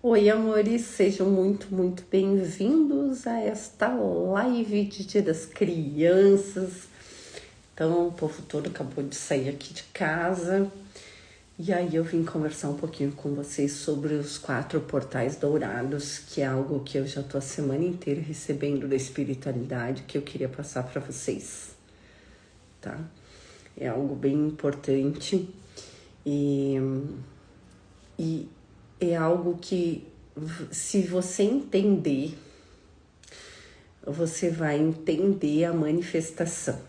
Oi, amores, sejam muito bem-vindos a esta live de Dia das Crianças. Então, o povo todo acabou de sair aqui de casa e aí eu vim conversar um pouquinho com vocês sobre os 4 portais dourados, que é algo que eu já tô a semana inteira recebendo da espiritualidade que eu queria passar para vocês, tá? É algo bem importante e é algo que, se você entender, você vai entender a manifestação.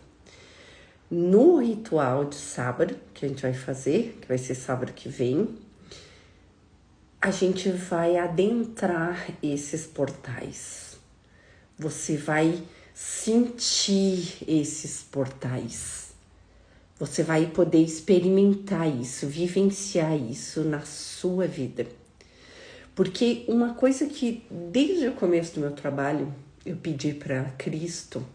No ritual de sábado, que a gente vai fazer, que vai ser sábado que vem, a gente vai adentrar esses portais. Você vai sentir esses portais. Você vai poder experimentar isso, vivenciar isso na sua vida. Porque uma coisa que desde o começo do meu trabalho eu pedi para Cristo,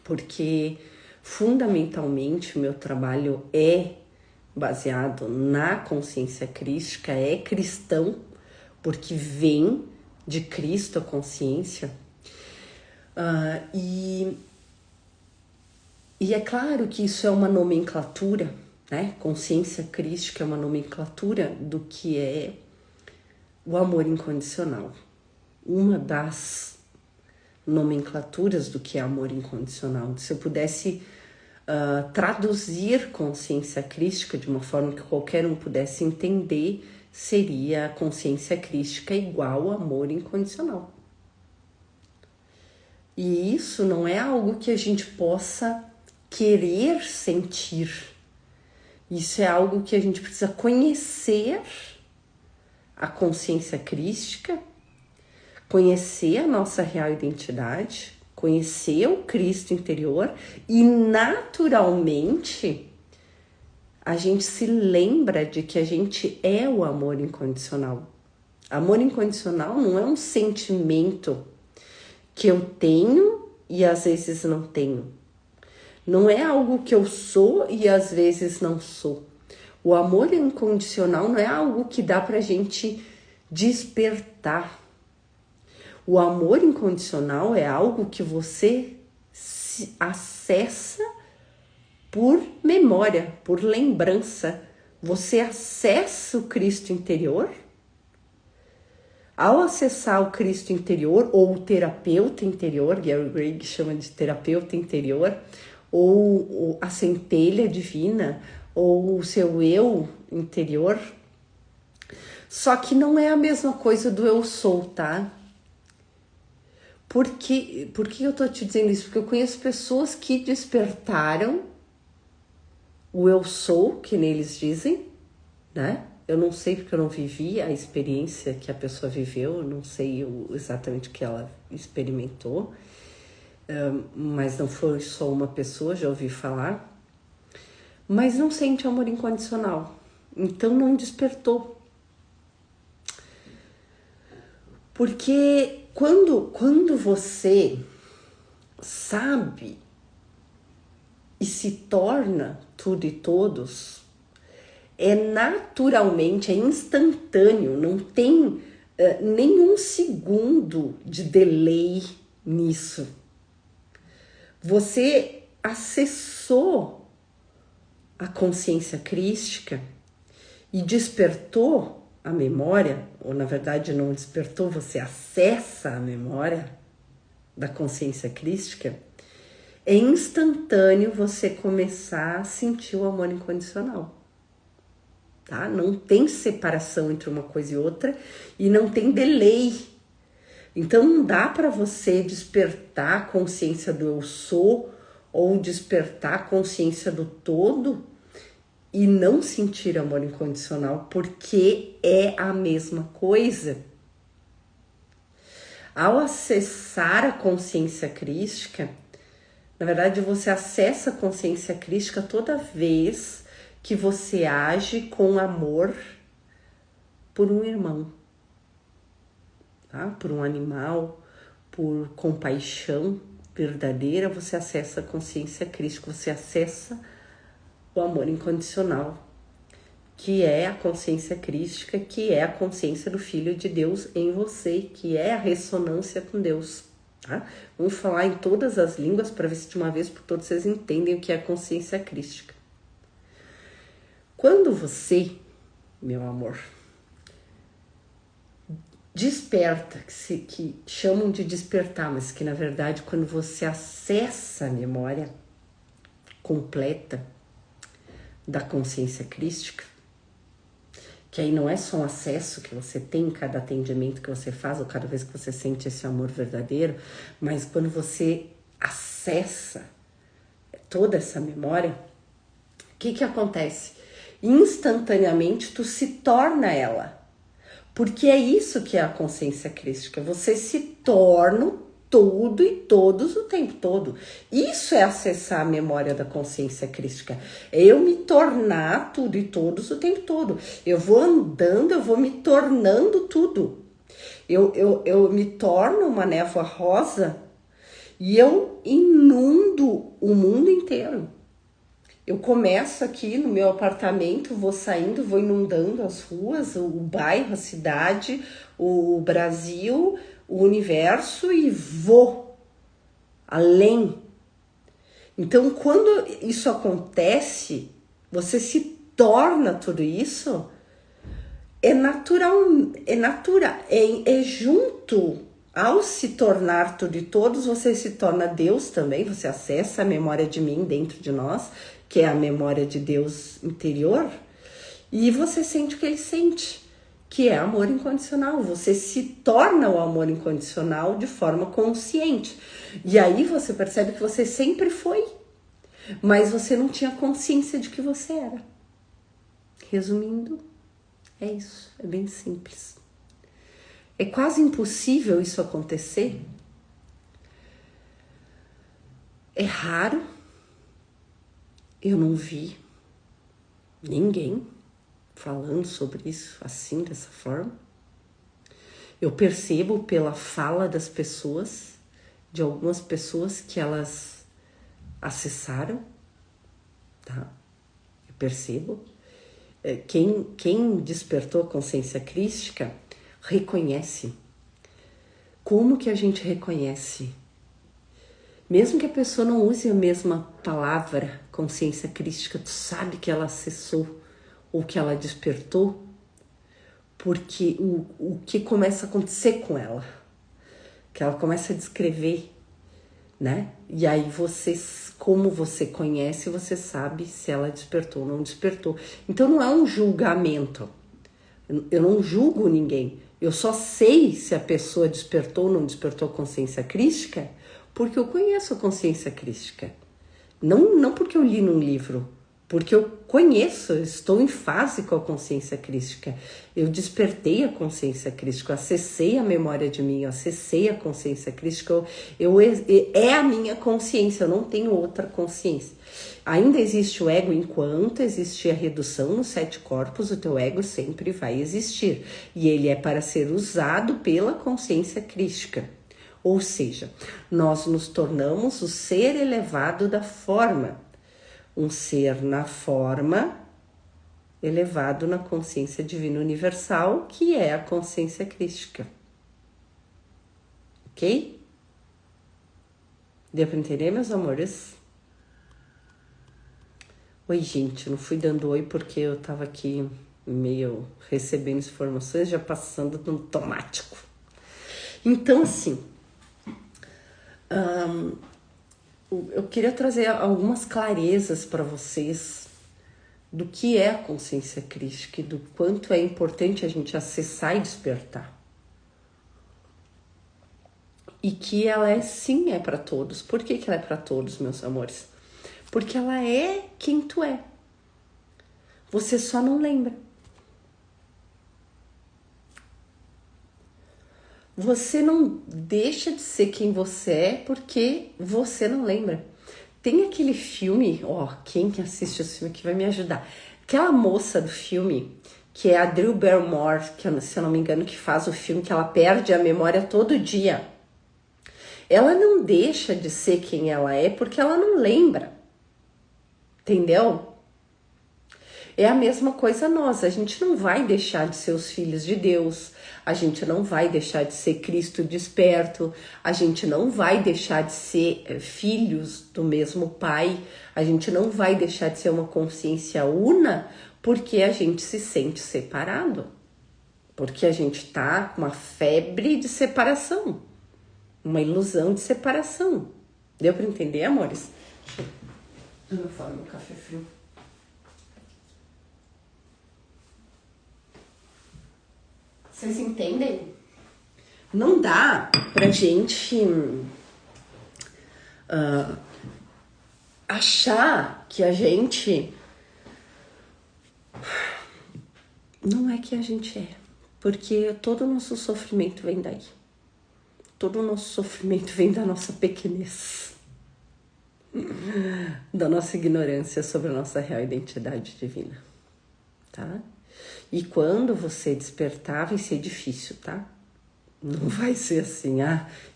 porque fundamentalmente o meu trabalho é baseado na consciência crística, é cristão, porque vem de Cristo a consciência. E é claro que isso é uma nomenclatura, né? Consciência crística é uma nomenclatura do que é o amor incondicional. Uma das nomenclaturas do que é amor incondicional. Se eu pudesse traduzir consciência crística de uma forma que qualquer um pudesse entender, seria consciência crística igual amor incondicional. E isso não é algo que a gente possa querer sentir. Isso é algo que a gente precisa conhecer a consciência crística, conhecer a nossa real identidade, conhecer o Cristo interior e naturalmente a gente se lembra de que a gente é o amor incondicional. Amor incondicional não é um sentimento que eu tenho e às vezes não tenho. Não é algo que eu sou e às vezes não sou. O amor incondicional não é algo que dá pra gente despertar. O amor incondicional é algo que você acessa por memória, por lembrança. Você acessa o Cristo interior. Ao acessar o Cristo interior, ou o terapeuta interior, Gary Gregg chama de terapeuta interior, ou a centelha divina, ou o seu eu interior. Só que não é a mesma coisa do eu sou, tá? Por que eu tô te dizendo isso? Porque eu conheço pessoas que despertaram o eu sou, que neles dizem, né? Eu não sei porque eu não vivi a experiência que a pessoa viveu, eu não sei exatamente o que ela experimentou, mas não foi só uma pessoa, já ouvi falar, mas não sente amor incondicional, então não despertou. Porque quando você sabe e se torna tudo e todos, é naturalmente, é instantâneo, não tem nenhum segundo de delay nisso. Você acessou a consciência crística e despertou a memória, ou na verdade não despertou, você acessa a memória da consciência crística, é instantâneo você começar a sentir o amor incondicional. Tá? Não tem separação entre uma coisa e outra e não tem delay. Então não dá para você despertar a consciência do eu sou ou despertar a consciência do todo e não sentir amor incondicional, porque é a mesma coisa. Ao acessar a consciência crística, na verdade você acessa a consciência crística toda vez que você age com amor por um irmão, tá? Por um animal, por compaixão verdadeira, você acessa a consciência crística, você acessa o amor incondicional, que é a consciência crística, que é a consciência do Filho de Deus em você, que é a ressonância com Deus. Tá? Vamos falar em todas as línguas para ver se de uma vez por todas vocês entendem o que é a consciência crística. Quando você, meu amor, desperta, que chamam de despertar, mas que na verdade quando você acessa a memória completa da consciência crística, que aí não é só um acesso que você tem em cada atendimento que você faz, ou cada vez que você sente esse amor verdadeiro, mas quando você acessa toda essa memória, o que acontece? Instantaneamente tu se torna ela. Porque é isso que é a consciência crística. Você se torna tudo e todos o tempo todo. Isso é acessar a memória da consciência crística. É eu me tornar tudo e todos o tempo todo. Eu vou andando, eu vou me tornando tudo. Eu me torno uma névoa rosa e eu inundo o mundo inteiro. Eu começo aqui no meu apartamento, vou saindo, vou inundando as ruas, o bairro, a cidade, o Brasil, o universo e vou além. Então, quando isso acontece, você se torna tudo isso, é natural, é junto. Ao se tornar tudo e todos, você se torna Deus também, você acessa a memória de mim dentro de nós, que é a memória de Deus interior, e você sente o que ele sente, que é amor incondicional. Você se torna o amor incondicional de forma consciente. E aí você percebe que você sempre foi, mas você não tinha consciência de que você era. Resumindo, é isso, é bem simples. É quase impossível isso acontecer. É raro. Eu não vi ninguém falando sobre isso assim, dessa forma. Eu percebo pela fala das pessoas, de algumas pessoas que elas acessaram, tá? Eu percebo. Quem despertou a consciência crística reconhece. Como que a gente reconhece? Mesmo que a pessoa não use a mesma palavra, consciência crística, tu sabe que ela acessou ou que ela despertou, porque o que começa a acontecer com ela, que ela começa a descrever, né? E aí como você conhece, você sabe se ela despertou ou não despertou. Então não é um julgamento. Eu não julgo ninguém. Eu só sei se a pessoa despertou ou não despertou consciência crística porque eu conheço a consciência crística. Não porque eu li num livro, porque eu conheço, eu estou em fase com a consciência crística. Eu despertei a consciência crística, eu acessei a memória de mim, eu acessei a consciência crística. É a minha consciência, eu não tenho outra consciência. Ainda existe o ego enquanto existe a redução nos 7 corpos, o teu ego sempre vai existir. E ele é para ser usado pela consciência crística. Ou seja, nós nos tornamos o ser elevado da forma. Um ser na forma, elevado na consciência divina universal, que é a consciência crística. Ok? Deu para entender, meus amores? Oi, gente, eu não fui dando oi porque eu tava aqui meio recebendo informações, já passando no automático. Então, assim, eu queria trazer algumas clarezas para vocês do que é a consciência crística e do quanto é importante a gente acessar e despertar. E que ela sim, é para todos. Por que ela é para todos, meus amores? Porque ela é quem tu é. Você só não lembra. Você não deixa de ser quem você é porque você não lembra. Tem aquele filme, quem assiste esse filme que vai me ajudar. Aquela moça do filme, que é a Drew Barrymore, que se eu não me engano, que faz o filme, que ela perde a memória todo dia. Ela não deixa de ser quem ela é porque ela não lembra. Entendeu? É a mesma coisa nós, a gente não vai deixar de ser os filhos de Deus, a gente não vai deixar de ser Cristo desperto, a gente não vai deixar de ser filhos do mesmo Pai, a gente não vai deixar de ser uma consciência una porque a gente se sente separado, porque a gente tá com uma febre de separação, uma ilusão de separação. Deu para entender, amores? Deixa eu falar meu café frio. Vocês entendem? Não dá pra gente achar que a gente... Não é que a gente é. Porque todo o nosso sofrimento vem daí. Todo o nosso sofrimento vem da nossa pequenez. Da nossa ignorância sobre a nossa real identidade divina. Tá? E quando você despertar, vai ser difícil, tá? Não vai ser assim,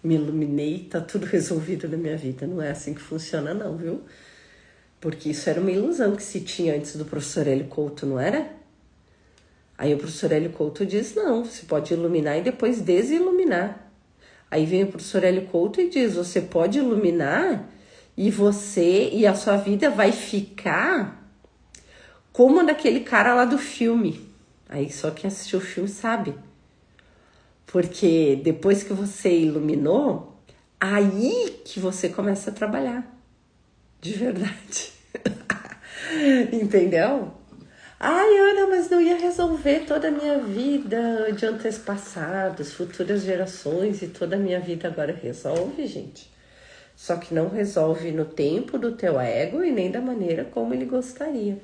me iluminei, tá tudo resolvido na minha vida. Não é assim que funciona não, viu? Porque isso era uma ilusão que se tinha antes do professor Hélio Couto, não era? Aí o professor Hélio Couto diz, não, você pode iluminar e depois desiluminar. Aí vem o professor Hélio Couto e diz, você pode iluminar e a sua vida vai ficar como daquele cara lá do filme. Aí só quem assistiu o filme sabe. Porque depois que você iluminou, aí que você começa a trabalhar. De verdade. Entendeu? Ai, Ana, mas não ia resolver toda a minha vida de antepassados, futuras gerações e toda a minha vida agora. Resolve, gente. Só que não resolve no tempo do teu ego e nem da maneira como ele gostaria.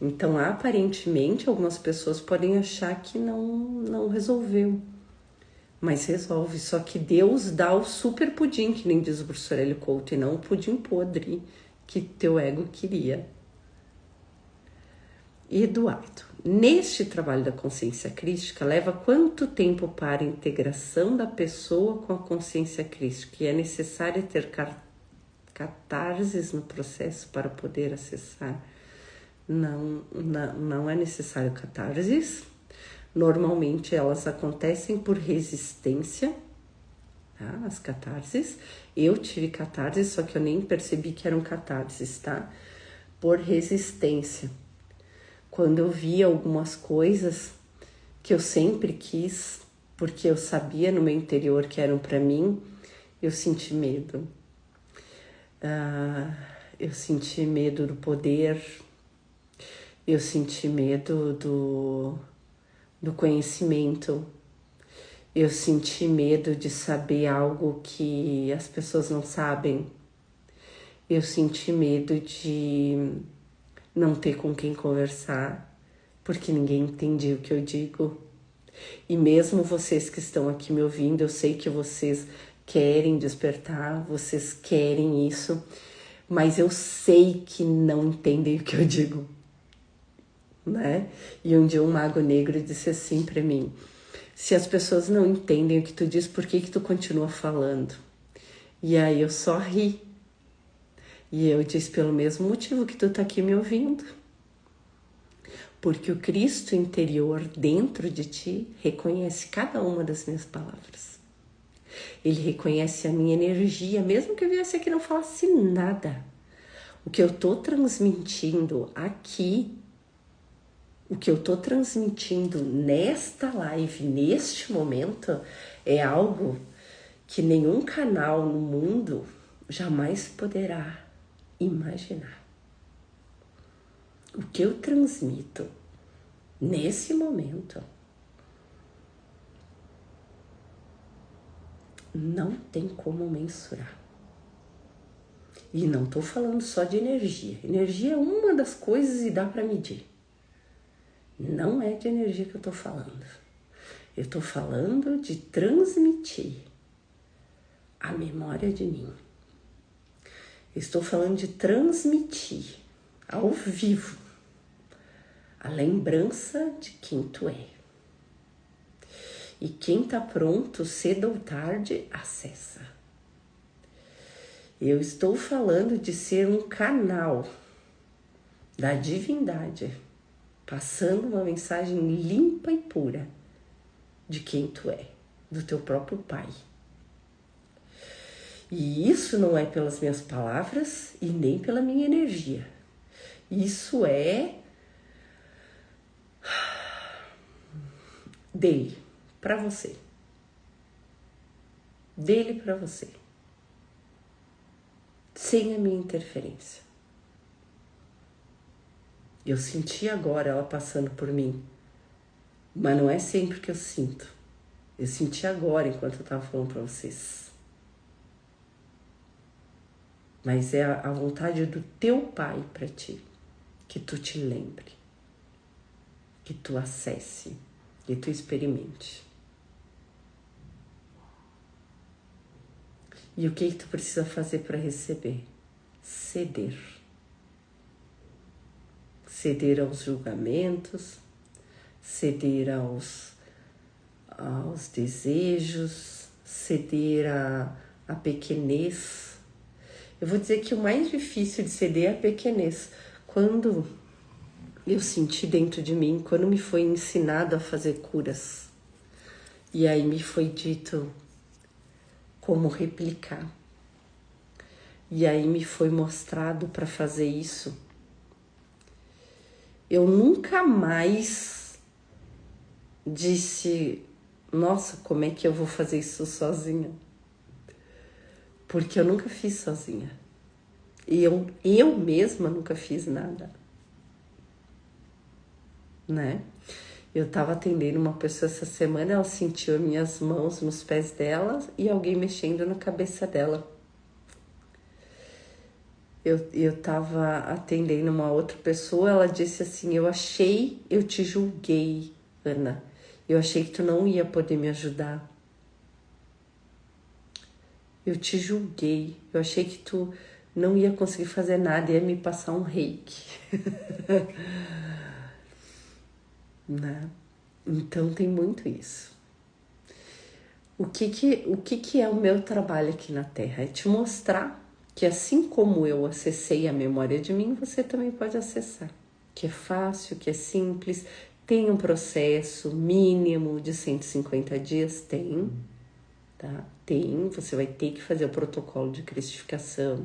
Então, aparentemente, algumas pessoas podem achar que não resolveu. Mas resolve. Só que Deus dá o super pudim, que nem diz o professor Hélio Couto, e não o pudim podre que teu ego queria. Eduardo, neste trabalho da consciência crística, leva quanto tempo para a integração da pessoa com a consciência crística? E é necessário ter catarses no processo para poder acessar? Não é necessário catarses. Normalmente elas acontecem por resistência, tá? As catarses. Eu tive catarses, só que eu nem percebi que eram catarses, tá? Por resistência. Quando eu vi algumas coisas que eu sempre quis, porque eu sabia no meu interior que eram para mim, eu senti medo. Eu senti medo do poder, eu senti medo do conhecimento, eu senti medo de saber algo que as pessoas não sabem, eu senti medo de não ter com quem conversar, porque ninguém entendia o que eu digo. E mesmo vocês que estão aqui me ouvindo, eu sei que vocês querem despertar, vocês querem isso, mas eu sei que não entendem o que eu digo, né? E um dia um mago negro disse assim para mim, se as pessoas não entendem o que tu diz, por que tu continua falando? E aí eu só ri. E eu disse, pelo mesmo motivo que tu tá aqui me ouvindo. Porque o Cristo interior dentro de ti reconhece cada uma das minhas palavras. Ele reconhece a minha energia, mesmo que eu viesse aqui e não falasse nada. O que eu tô transmitindo aqui, o que eu tô transmitindo nesta live, neste momento, é algo que nenhum canal no mundo jamais poderá imaginar. O que eu transmito nesse momento não tem como mensurar. E não estou falando só de energia. Energia é uma das coisas e dá para medir. Não é de energia que eu estou falando. Eu estou falando de transmitir a memória de mim. Estou falando de transmitir ao vivo a lembrança de quem tu é. E quem tá pronto, cedo ou tarde, acessa. Eu estou falando de ser um canal da divindade, passando uma mensagem limpa e pura de quem tu é, do teu próprio Pai. E isso não é pelas minhas palavras e nem pela minha energia. Isso é dele para você. Dele para você. Sem a minha interferência. Eu senti agora ela passando por mim. Mas não é sempre que eu sinto. Eu senti agora enquanto eu estava falando para vocês. Mas é a vontade do teu Pai para ti. Que tu te lembre. Que tu acesse. Que tu experimente. E o que tu precisa fazer para receber? Ceder. Ceder aos julgamentos, ceder aos desejos, ceder à pequenez. Eu vou dizer que o mais difícil de ceder é a pequenez. Quando eu senti dentro de mim, quando me foi ensinado a fazer curas, e aí me foi dito como replicar, e aí me foi mostrado para fazer isso, eu nunca mais disse, nossa, como é que eu vou fazer isso sozinha? Porque eu nunca fiz sozinha. E eu mesma nunca fiz nada. Né? Eu tava atendendo uma pessoa essa semana, ela sentiu as minhas mãos nos pés dela e alguém mexendo na cabeça dela. Eu tava atendendo uma outra pessoa, ela disse assim, eu te julguei, Ana. Eu achei que tu não ia poder me ajudar. Eu te julguei. Eu achei que tu não ia conseguir fazer nada, ia me passar um reiki. Né? Então tem muito isso. O que é o meu trabalho aqui na Terra? É te mostrar que assim como eu acessei a memória de mim, você também pode acessar. Que é fácil, que é simples, tem um processo mínimo de 150 dias, tem, tá? Tem, você vai ter que fazer o protocolo de cristificação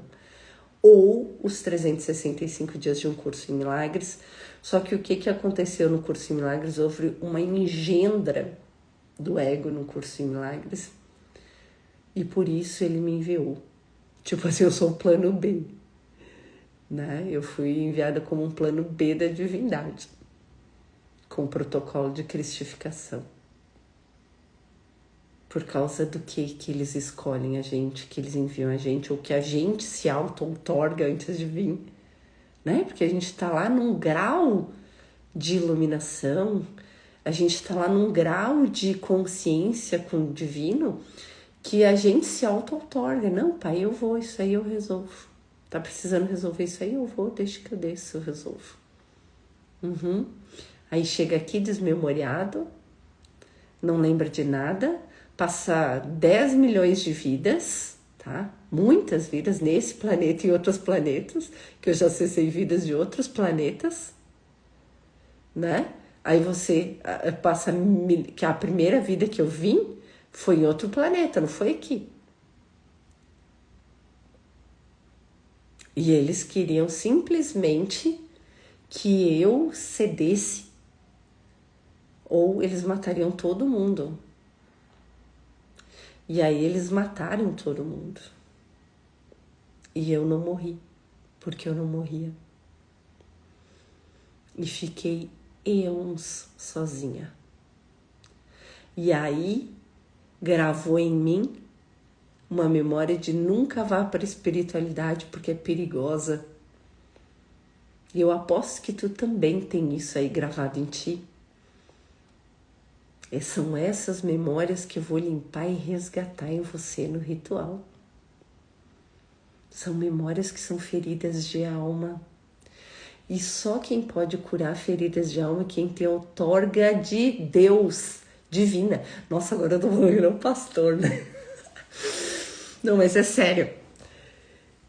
ou os 365 dias de um curso em milagres. Só que o que aconteceu no curso em milagres? Houve uma engendra do ego no curso em milagres e por isso ele me enviou. Tipo assim, eu sou o plano B, né? Eu fui enviada como um plano B da divindade, com o protocolo de cristificação. Por causa do que eles escolhem a gente, que eles enviam a gente, ou que a gente se auto-outorga antes de vir, né? Porque a gente tá lá num grau de iluminação, a gente tá lá num grau de consciência com o divino, que a gente se auto-outorga. Não, pai, eu vou, isso aí eu resolvo. Tá precisando resolver isso aí? Eu vou, deixa que eu desço, eu resolvo. Aí chega aqui desmemoriado, não lembra de nada, passa 10 milhões de vidas, tá? Muitas vidas nesse planeta e outros planetas, que eu já acessei vidas de outros planetas, né? Aí você passa que a primeira vida que eu vim foi em outro planeta, não foi aqui. E eles queriam simplesmente que eu cedesse, ou eles matariam todo mundo. E aí eles mataram todo mundo. E eu não morri, porque eu não morria. E fiquei éons sozinha. E aí gravou em mim uma memória de nunca vá para a espiritualidade porque é perigosa. E eu aposto que tu também tem isso aí gravado em ti. E são essas memórias que eu vou limpar e resgatar em você no ritual. São memórias que são feridas de alma. E só quem pode curar feridas de alma é quem tem outorga de Deus, divina. Nossa, agora eu tô falando um pastor, né? Não, mas é sério.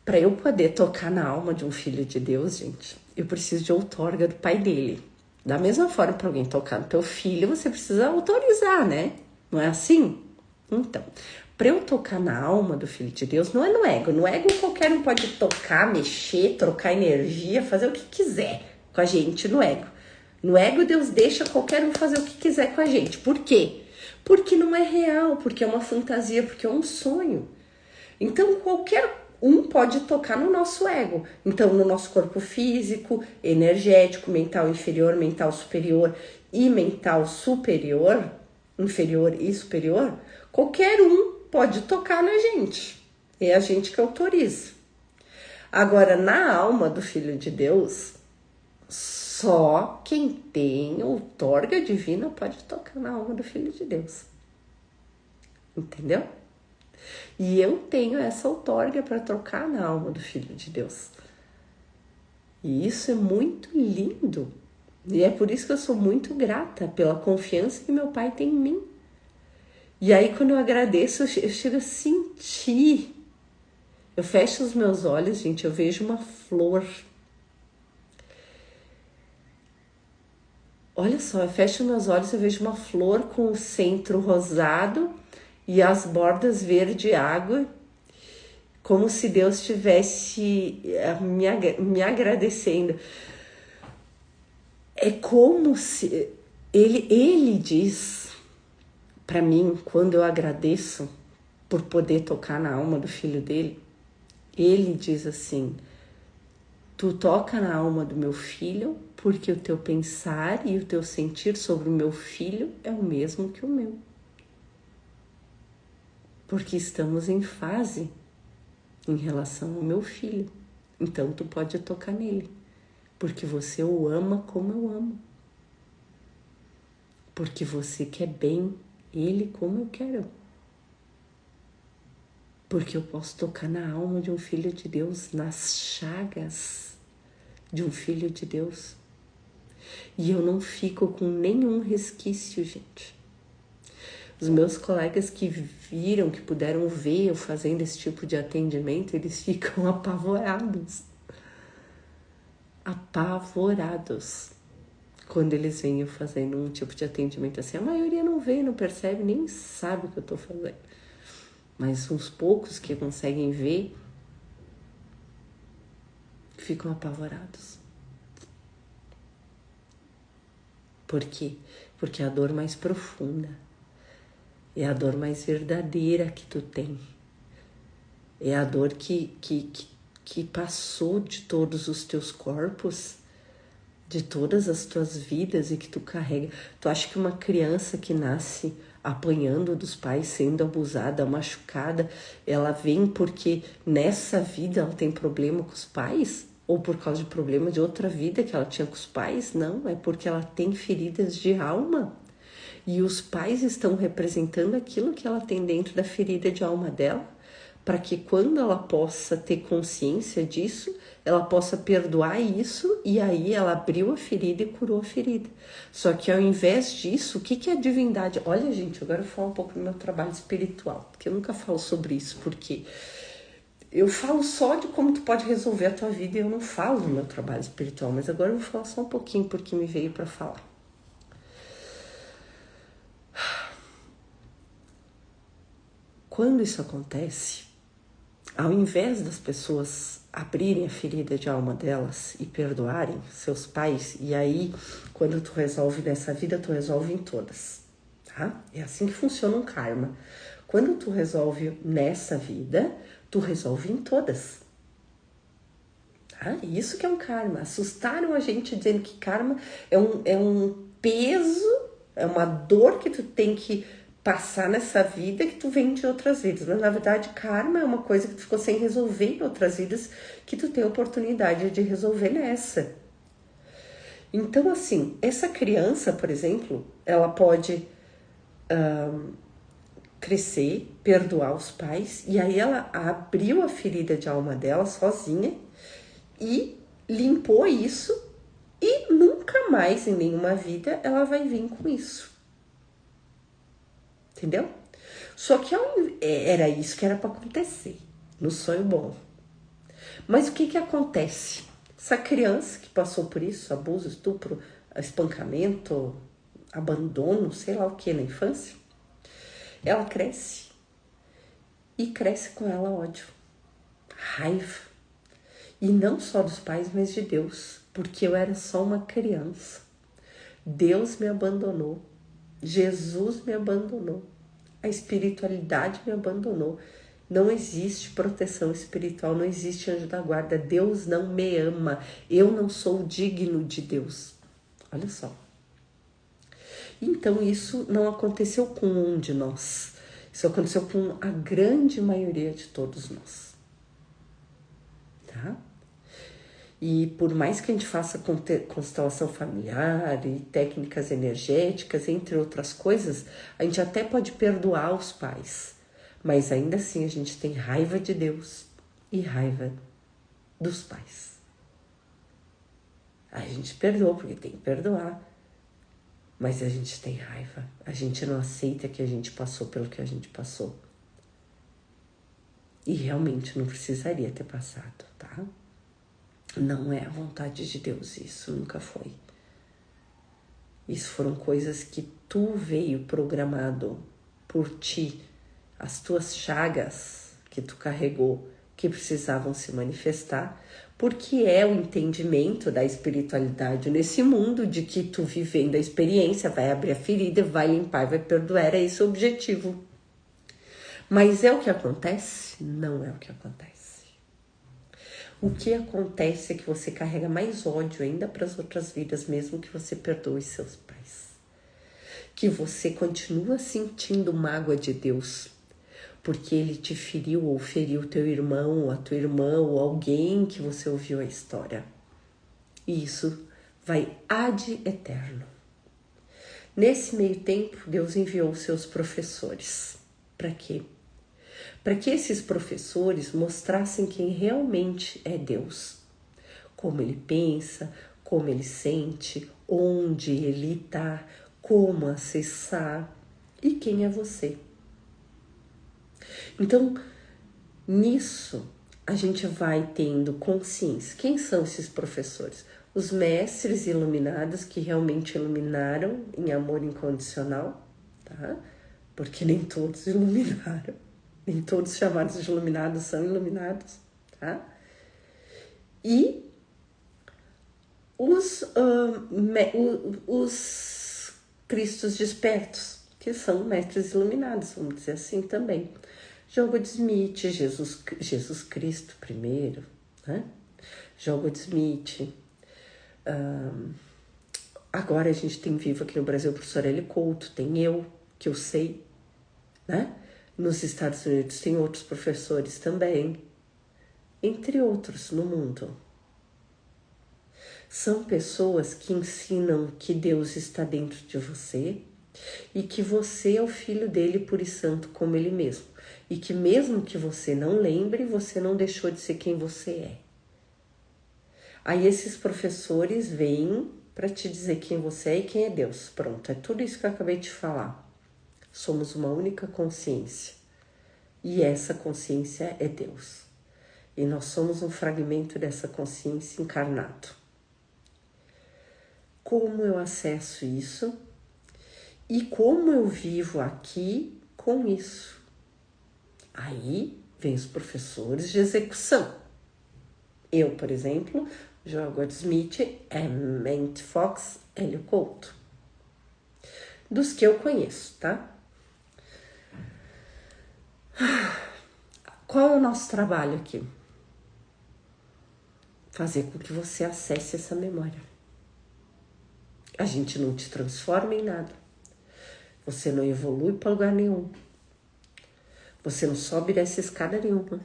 Para eu poder tocar na alma de um filho de Deus, gente, eu preciso de outorga do pai dele. Da mesma forma, para alguém tocar no teu filho, você precisa autorizar, né? Não é assim? Então, para eu tocar na alma do Filho de Deus, não é no ego. No ego, qualquer um pode tocar, mexer, trocar energia, fazer o que quiser com a gente no ego. No ego, Deus deixa qualquer um fazer o que quiser com a gente. Por quê? Porque não é real, porque é uma fantasia, porque é um sonho. Então, qualquer um pode tocar no nosso ego. Então, no nosso corpo físico, energético, mental inferior, mental superior e mental superior, inferior e superior, qualquer um pode tocar na gente. É a gente que autoriza. Agora, na alma do Filho de Deus, só quem tem outorga divina pode tocar na alma do Filho de Deus. Entendeu? E eu tenho essa outorga para tocar na alma do Filho de Deus. E isso é muito lindo. E é por isso que eu sou muito grata pela confiança que meu pai tem em mim. E aí, quando eu agradeço, eu chego a sentir. Eu fecho os meus olhos, gente, eu vejo uma flor. Olha só, eu fecho meus olhos, eu vejo uma flor com o centro rosado e as bordas verde água, como se Deus estivesse me agradecendo. É como se ele diz para mim, quando eu agradeço por poder tocar na alma do filho dele, ele diz assim: tu toca na alma do meu filho porque o teu pensar e o teu sentir sobre o meu filho é o mesmo que o meu. Porque estamos em fase em relação ao meu filho. Então tu pode tocar nele, porque você o ama como eu amo. Porque você quer bem ele como eu quero. Porque eu posso tocar na alma de um filho de Deus, nas chagas de um filho de Deus. E eu não fico com nenhum resquício, gente. Os meus colegas que viram, que puderam ver eu fazendo esse tipo de atendimento, eles ficam apavorados. Apavorados. Quando eles veem eu fazendo um tipo de atendimento assim. A maioria não vê, não percebe, nem sabe o que eu tô fazendo. Mas uns poucos que conseguem ver ficam apavorados. Por quê? Porque é a dor mais profunda, é a dor mais verdadeira que tu tem. É a dor que passou de todos os teus corpos, de todas as tuas vidas e que tu carrega. Tu acha que uma criança que nasce apanhando dos pais, sendo abusada, machucada, ela vem porque nessa vida ela tem problema com os pais? Ou por causa de problema de outra vida que ela tinha com os pais? Não, é porque ela tem feridas de alma. E os pais estão representando aquilo que ela tem dentro da ferida de alma dela, para que quando ela possa ter consciência disso, ela possa perdoar isso, e aí ela abriu a ferida e curou a ferida. Só que ao invés disso, o que é a divindade? Olha, gente, agora eu vou falar um pouco do meu trabalho espiritual, porque eu nunca falo sobre isso, porque eu falo só de como tu pode resolver a tua vida e eu não falo do meu trabalho espiritual, mas agora eu vou falar só um pouquinho porque me veio para falar. Quando isso acontece, ao invés das pessoas abrirem a ferida de alma delas e perdoarem seus pais, e aí, quando tu resolve nessa vida, tu resolve em todas, tá? É assim que funciona um karma. Quando tu resolve nessa vida, tu resolve em todas. Tá? Isso que é um karma. Assustaram a gente dizendo que karma é um peso, é uma dor que tu tem que passar nessa vida que tu vem de outras vidas. Mas, na verdade, karma é uma coisa que tu ficou sem resolver em outras vidas que tu tem a oportunidade de resolver nessa. Então, assim, essa criança, por exemplo, ela pode crescer, perdoar os pais, e aí ela abriu a ferida de alma dela sozinha e limpou isso, e nunca mais em nenhuma vida ela vai vir com isso. Entendeu? Só que era isso que era para acontecer no sonho bom. Mas o que acontece? Essa criança que passou por isso, abuso, estupro, espancamento, abandono, sei lá o que na infância, ela cresce e cresce com ela ódio, raiva. E não só dos pais, mas de Deus, porque eu era só uma criança. Deus me abandonou, Jesus me abandonou, a espiritualidade me abandonou. Não existe proteção espiritual, não existe anjo da guarda. Deus não me ama, eu não sou digno de Deus. Olha só. Então isso não aconteceu com um de nós, isso aconteceu com a grande maioria de todos nós, tá? E por mais que a gente faça constelação familiar e técnicas energéticas, entre outras coisas, a gente até pode perdoar os pais, mas ainda assim a gente tem raiva de Deus e raiva dos pais. A gente perdoa porque tem que perdoar, mas a gente tem raiva, a gente não aceita que a gente passou pelo que a gente passou. E realmente não precisaria ter passado, tá? Não é a vontade de Deus, isso nunca foi. Isso foram coisas que tu veio programado por ti, as tuas chagas que tu carregou, que precisavam se manifestar, porque é o entendimento da espiritualidade nesse mundo de que tu vivendo a experiência vai abrir a ferida, vai limpar, vai perdoar, é esse o objetivo. Mas é o que acontece? Não é o que acontece. O que acontece é que você carrega mais ódio ainda para as outras vidas, mesmo que você perdoe seus pais. Que você continua sentindo mágoa de Deus, porque ele te feriu ou feriu teu irmão, ou a tua irmã, ou alguém que você ouviu a história. E isso vai ad eterno. Nesse meio tempo, Deus enviou seus professores. Para quê? Para que esses professores mostrassem quem realmente é Deus, como ele pensa, como ele sente, onde ele está, como acessar e quem é você. Então, nisso, a gente vai tendo consciência. Quem são esses professores? Os mestres iluminados que realmente iluminaram em amor incondicional, tá? Porque nem todos iluminaram. Nem todos chamados de iluminados são iluminados, tá? E os Cristos despertos, que são mestres iluminados, vamos dizer assim também. Joseph Smith, Jesus Cristo primeiro, né? Joseph Smith. Agora a gente tem vivo aqui no Brasil o professor L. Couto, tem eu, que eu sei, né? Nos Estados Unidos tem outros professores também, entre outros no mundo. São pessoas que ensinam que Deus está dentro de você e que você é o filho dele puro e santo como ele mesmo. E que mesmo que você não lembre, você não deixou de ser quem você é. Aí esses professores vêm para te dizer quem você é e quem é Deus. Pronto, é tudo isso que eu acabei de falar. Somos uma única consciência. E essa consciência é Deus. E nós somos um fragmento dessa consciência encarnado. Como eu acesso isso? E como eu vivo aqui com isso? Aí vem os professores de execução. Eu, por exemplo, Joel Goldsmith, Emmett Fox, Hélio Couto. Dos que eu conheço, tá? Qual é o nosso trabalho aqui? Fazer com que você acesse essa memória. A gente não te transforma em nada. Você não evolui para lugar nenhum. Você não sobe dessa escada nenhuma.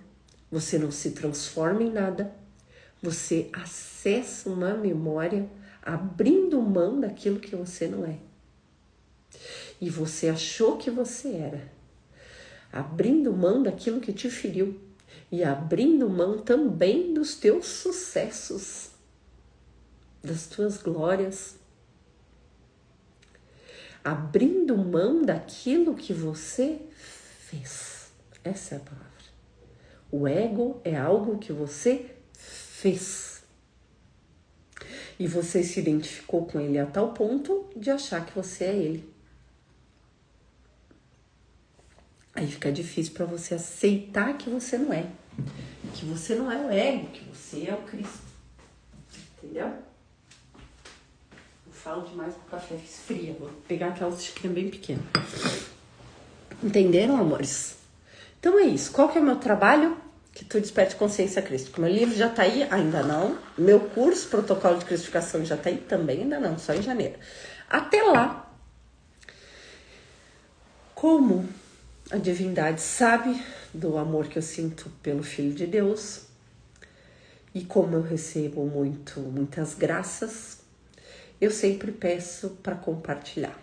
Você não se transforma em nada. Você acessa uma memória abrindo mão daquilo que você não é. E você achou que você era. Abrindo mão daquilo que te feriu. E abrindo mão também dos teus sucessos. Das tuas glórias. Abrindo mão daquilo que você fez. Essa é a palavra. O ego é algo que você fez. E você se identificou com ele a tal ponto de achar que você é ele. Aí fica difícil para você aceitar que você não é. Que você não é o ego, que você é o Cristo. Entendeu? Eu falo demais pro café esfria. Vou pegar aquela xícara bem pequena. Entenderam, amores? Então é isso. Qual que é o meu trabalho? Que tu desperte consciência crística. Meu livro já tá aí? Ainda não. Meu curso, Protocolo de Cristificação, já tá aí? Também ainda não. Só em janeiro. Até lá, como a divindade sabe do amor que eu sinto pelo Filho de Deus e como eu recebo muitas graças, eu sempre peço para compartilhar.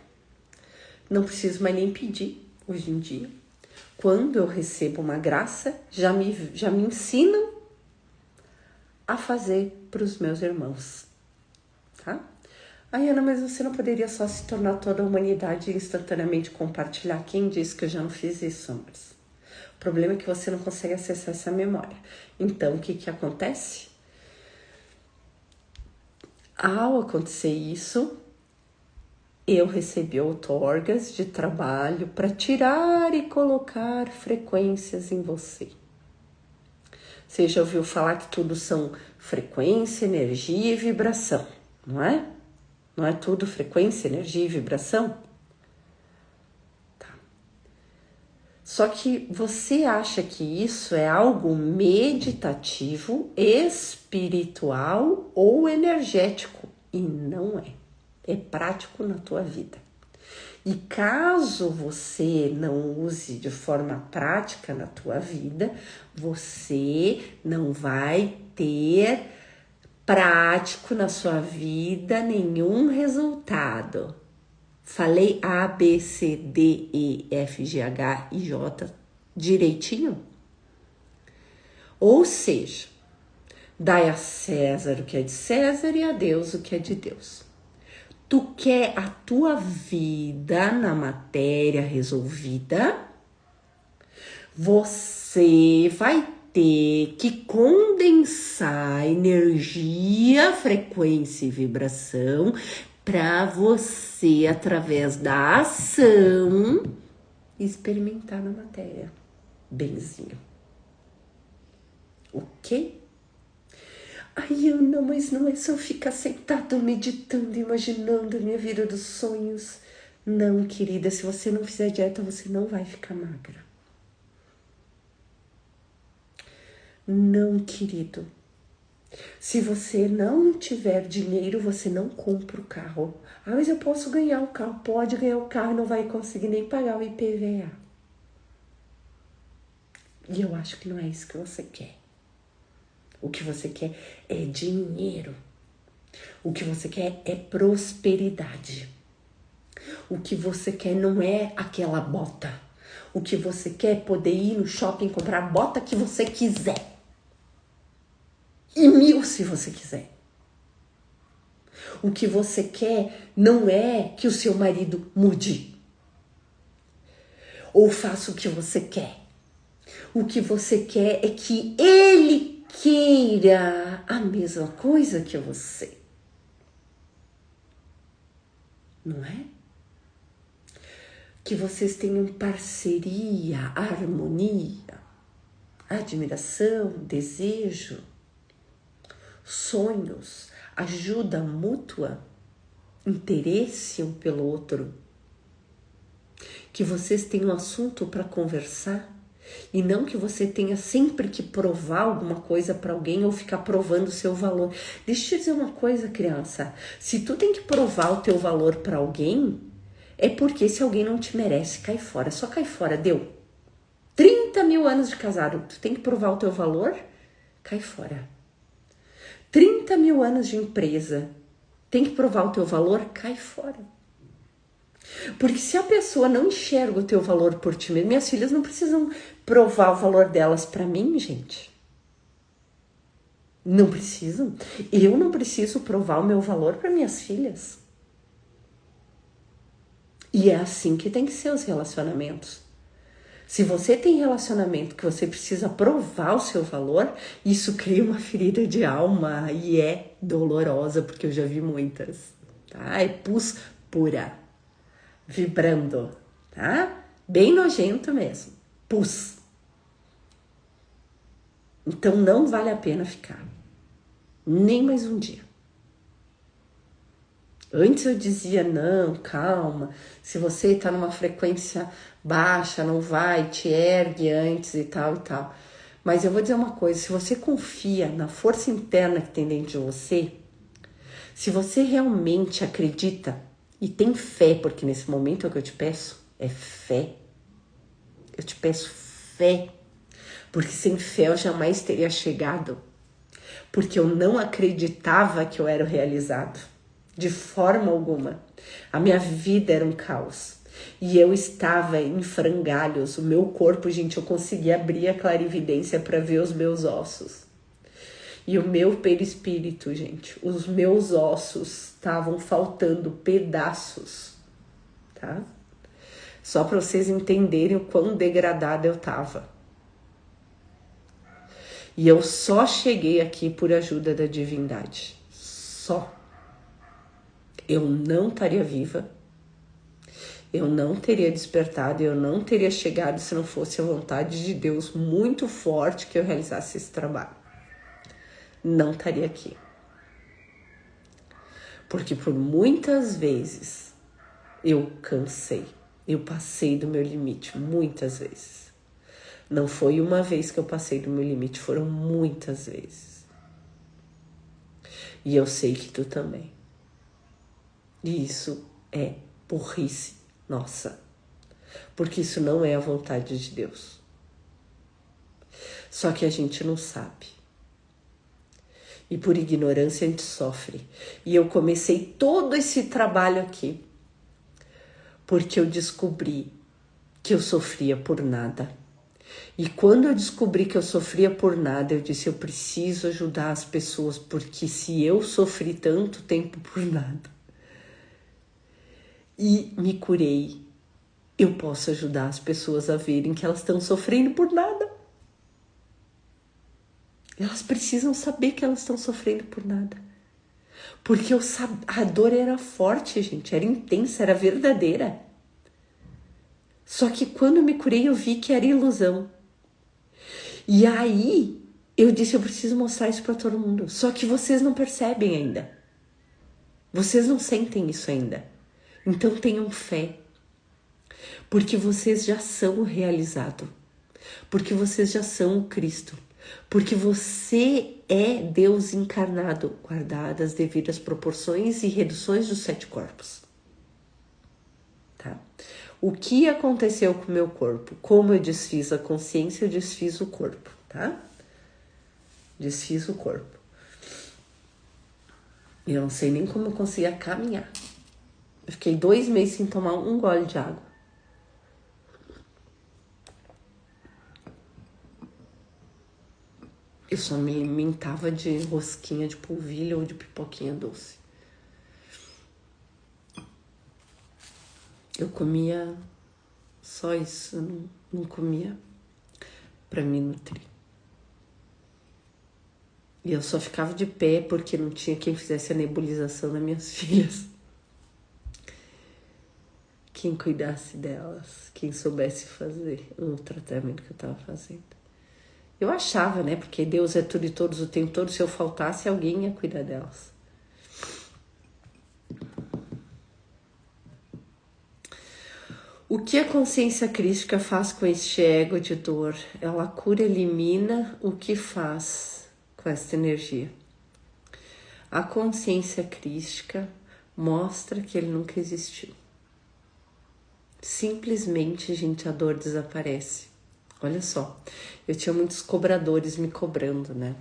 Não preciso mais nem pedir hoje em dia. Quando eu recebo uma graça, já me ensinam a fazer para os meus irmãos, tá? Ai, Ana, mas você não poderia só se tornar toda a humanidade e instantaneamente compartilhar? Quem disse que eu já não fiz isso, amores? O problema é que você não consegue acessar essa memória. Então, o que acontece? Ao acontecer isso, eu recebi outorgas de trabalho para tirar e colocar frequências em você. Você já ouviu falar que tudo são frequência, energia e vibração, não é? Não é tudo frequência, energia e vibração? Tá. Só que você acha que isso é algo meditativo, espiritual ou energético. E não é. É prático na tua vida. E caso você não use de forma prática na tua vida, você não vai ter prático na sua vida nenhum resultado. Falei A, B, C, D, E, F, G, H e J direitinho? Ou seja, dai a César o que é de César e a Deus o que é de Deus. Tu quer a tua vida na matéria resolvida? Você vai ter que condensar energia, frequência e vibração para você, através da ação, experimentar na matéria. Benzinho. Ok? Ai, Ana, mas não é só ficar sentado meditando, imaginando a minha vida dos sonhos. Não, querida, se você não fizer dieta, você não vai ficar magra. Não, querido. Se você não tiver dinheiro, você não compra o carro. Ah, mas eu posso ganhar o carro. Pode ganhar o carro e não vai conseguir nem pagar o IPVA. E eu acho que não é isso que você quer. O que você quer é dinheiro. O que você quer é prosperidade. O que você quer não é aquela bota. O que você quer é poder ir no shopping e comprar a bota que você quiser. E 1000 se você quiser. O que você quer não é que o seu marido mude. Ou faça o que você quer. O que você quer é que ele queira a mesma coisa que você. Não é? Que vocês tenham parceria, harmonia, admiração, desejo, sonhos, ajuda mútua, interesse um pelo outro. Que vocês tenham assunto para conversar. E não que você tenha sempre que provar alguma coisa para alguém ou ficar provando o seu valor. Deixa eu te dizer uma coisa, criança. Se tu tem que provar o teu valor para alguém, é porque se alguém não te merece, cai fora. Só cai fora, deu. 30 mil anos de casado, tu tem que provar o teu valor? Cai fora. 30 mil anos de empresa, tem que provar o teu valor? Cai fora. Porque se a pessoa não enxerga o teu valor por ti mesmo, minhas filhas não precisam provar o valor delas para mim, gente. Não precisam. Eu não preciso provar o meu valor para minhas filhas. E é assim que tem que ser os relacionamentos. Se você tem relacionamento que você precisa provar o seu valor, isso cria uma ferida de alma e é dolorosa, porque eu já vi muitas, tá? É pus pura, vibrando, tá? Bem nojento mesmo, pus. Então não vale a pena ficar, nem mais um dia. Antes eu dizia, não, calma, se você tá numa frequência baixa, não vai, te ergue antes e tal e tal. Mas eu vou dizer uma coisa, se você confia na força interna que tem dentro de você, se você realmente acredita e tem fé, porque nesse momento o que eu te peço é fé. Eu te peço fé, porque sem fé eu jamais teria chegado, porque eu não acreditava que eu era o realizado. De forma alguma. A minha vida era um caos. E eu estava em frangalhos. O meu corpo, gente, eu conseguia abrir a clarividência para ver os meus ossos. E o meu perispírito, gente, os meus ossos estavam faltando pedaços, tá? Só para vocês entenderem o quão degradada eu tava. E eu só cheguei aqui por ajuda da divindade. Só. Eu não estaria viva, eu não teria despertado, eu não teria chegado se não fosse a vontade de Deus muito forte que eu realizasse esse trabalho. Não estaria aqui. Porque por muitas vezes eu cansei, eu passei do meu limite, muitas vezes. Não foi uma vez que eu passei do meu limite, foram muitas vezes. E eu sei que tu também. E isso é burrice nossa, porque isso não é a vontade de Deus. Só que a gente não sabe. E por ignorância a gente sofre. E eu comecei todo esse trabalho aqui porque eu descobri que eu sofria por nada. E quando eu descobri que eu sofria por nada, eu disse, eu preciso ajudar as pessoas, porque se eu sofri tanto tempo por nada e me curei, eu posso ajudar as pessoas a verem que elas estão sofrendo por nada. Elas precisam saber que elas estão sofrendo por nada. Porque a dor era forte, gente, era intensa, era verdadeira. Só que quando eu me curei, eu vi que era ilusão. E aí, eu disse, eu preciso mostrar isso para todo mundo. Só que vocês não percebem ainda. Vocês não sentem isso ainda. Então tenham fé. Porque vocês já são o realizado. Porque vocês já são o Cristo. Porque você é Deus encarnado, guardadas as devidas proporções e reduções dos 7 corpos. Tá? O que aconteceu com o meu corpo? Como eu desfiz a consciência, eu desfiz o corpo, tá? Desfiz o corpo. Eu não sei nem como eu conseguia caminhar. Eu fiquei 2 meses sem tomar um gole de água. Eu só me alimentava de rosquinha de polvilho ou de pipoquinha doce. Eu comia só isso, eu não comia pra me nutrir. E eu só ficava de pé porque não tinha quem fizesse a nebulização das minhas filhas. Quem cuidasse delas, quem soubesse fazer o tratamento que eu tava fazendo. Eu achava, né? Porque Deus é tudo e todos o tempo todo. Se eu faltasse, alguém ia cuidar delas. O que a consciência crística faz com este ego de dor? Ela cura, elimina o que faz com essa energia. A consciência crística mostra que ele nunca existiu. Simplesmente, gente, a dor desaparece. Olha só, eu tinha muitos cobradores me cobrando, né?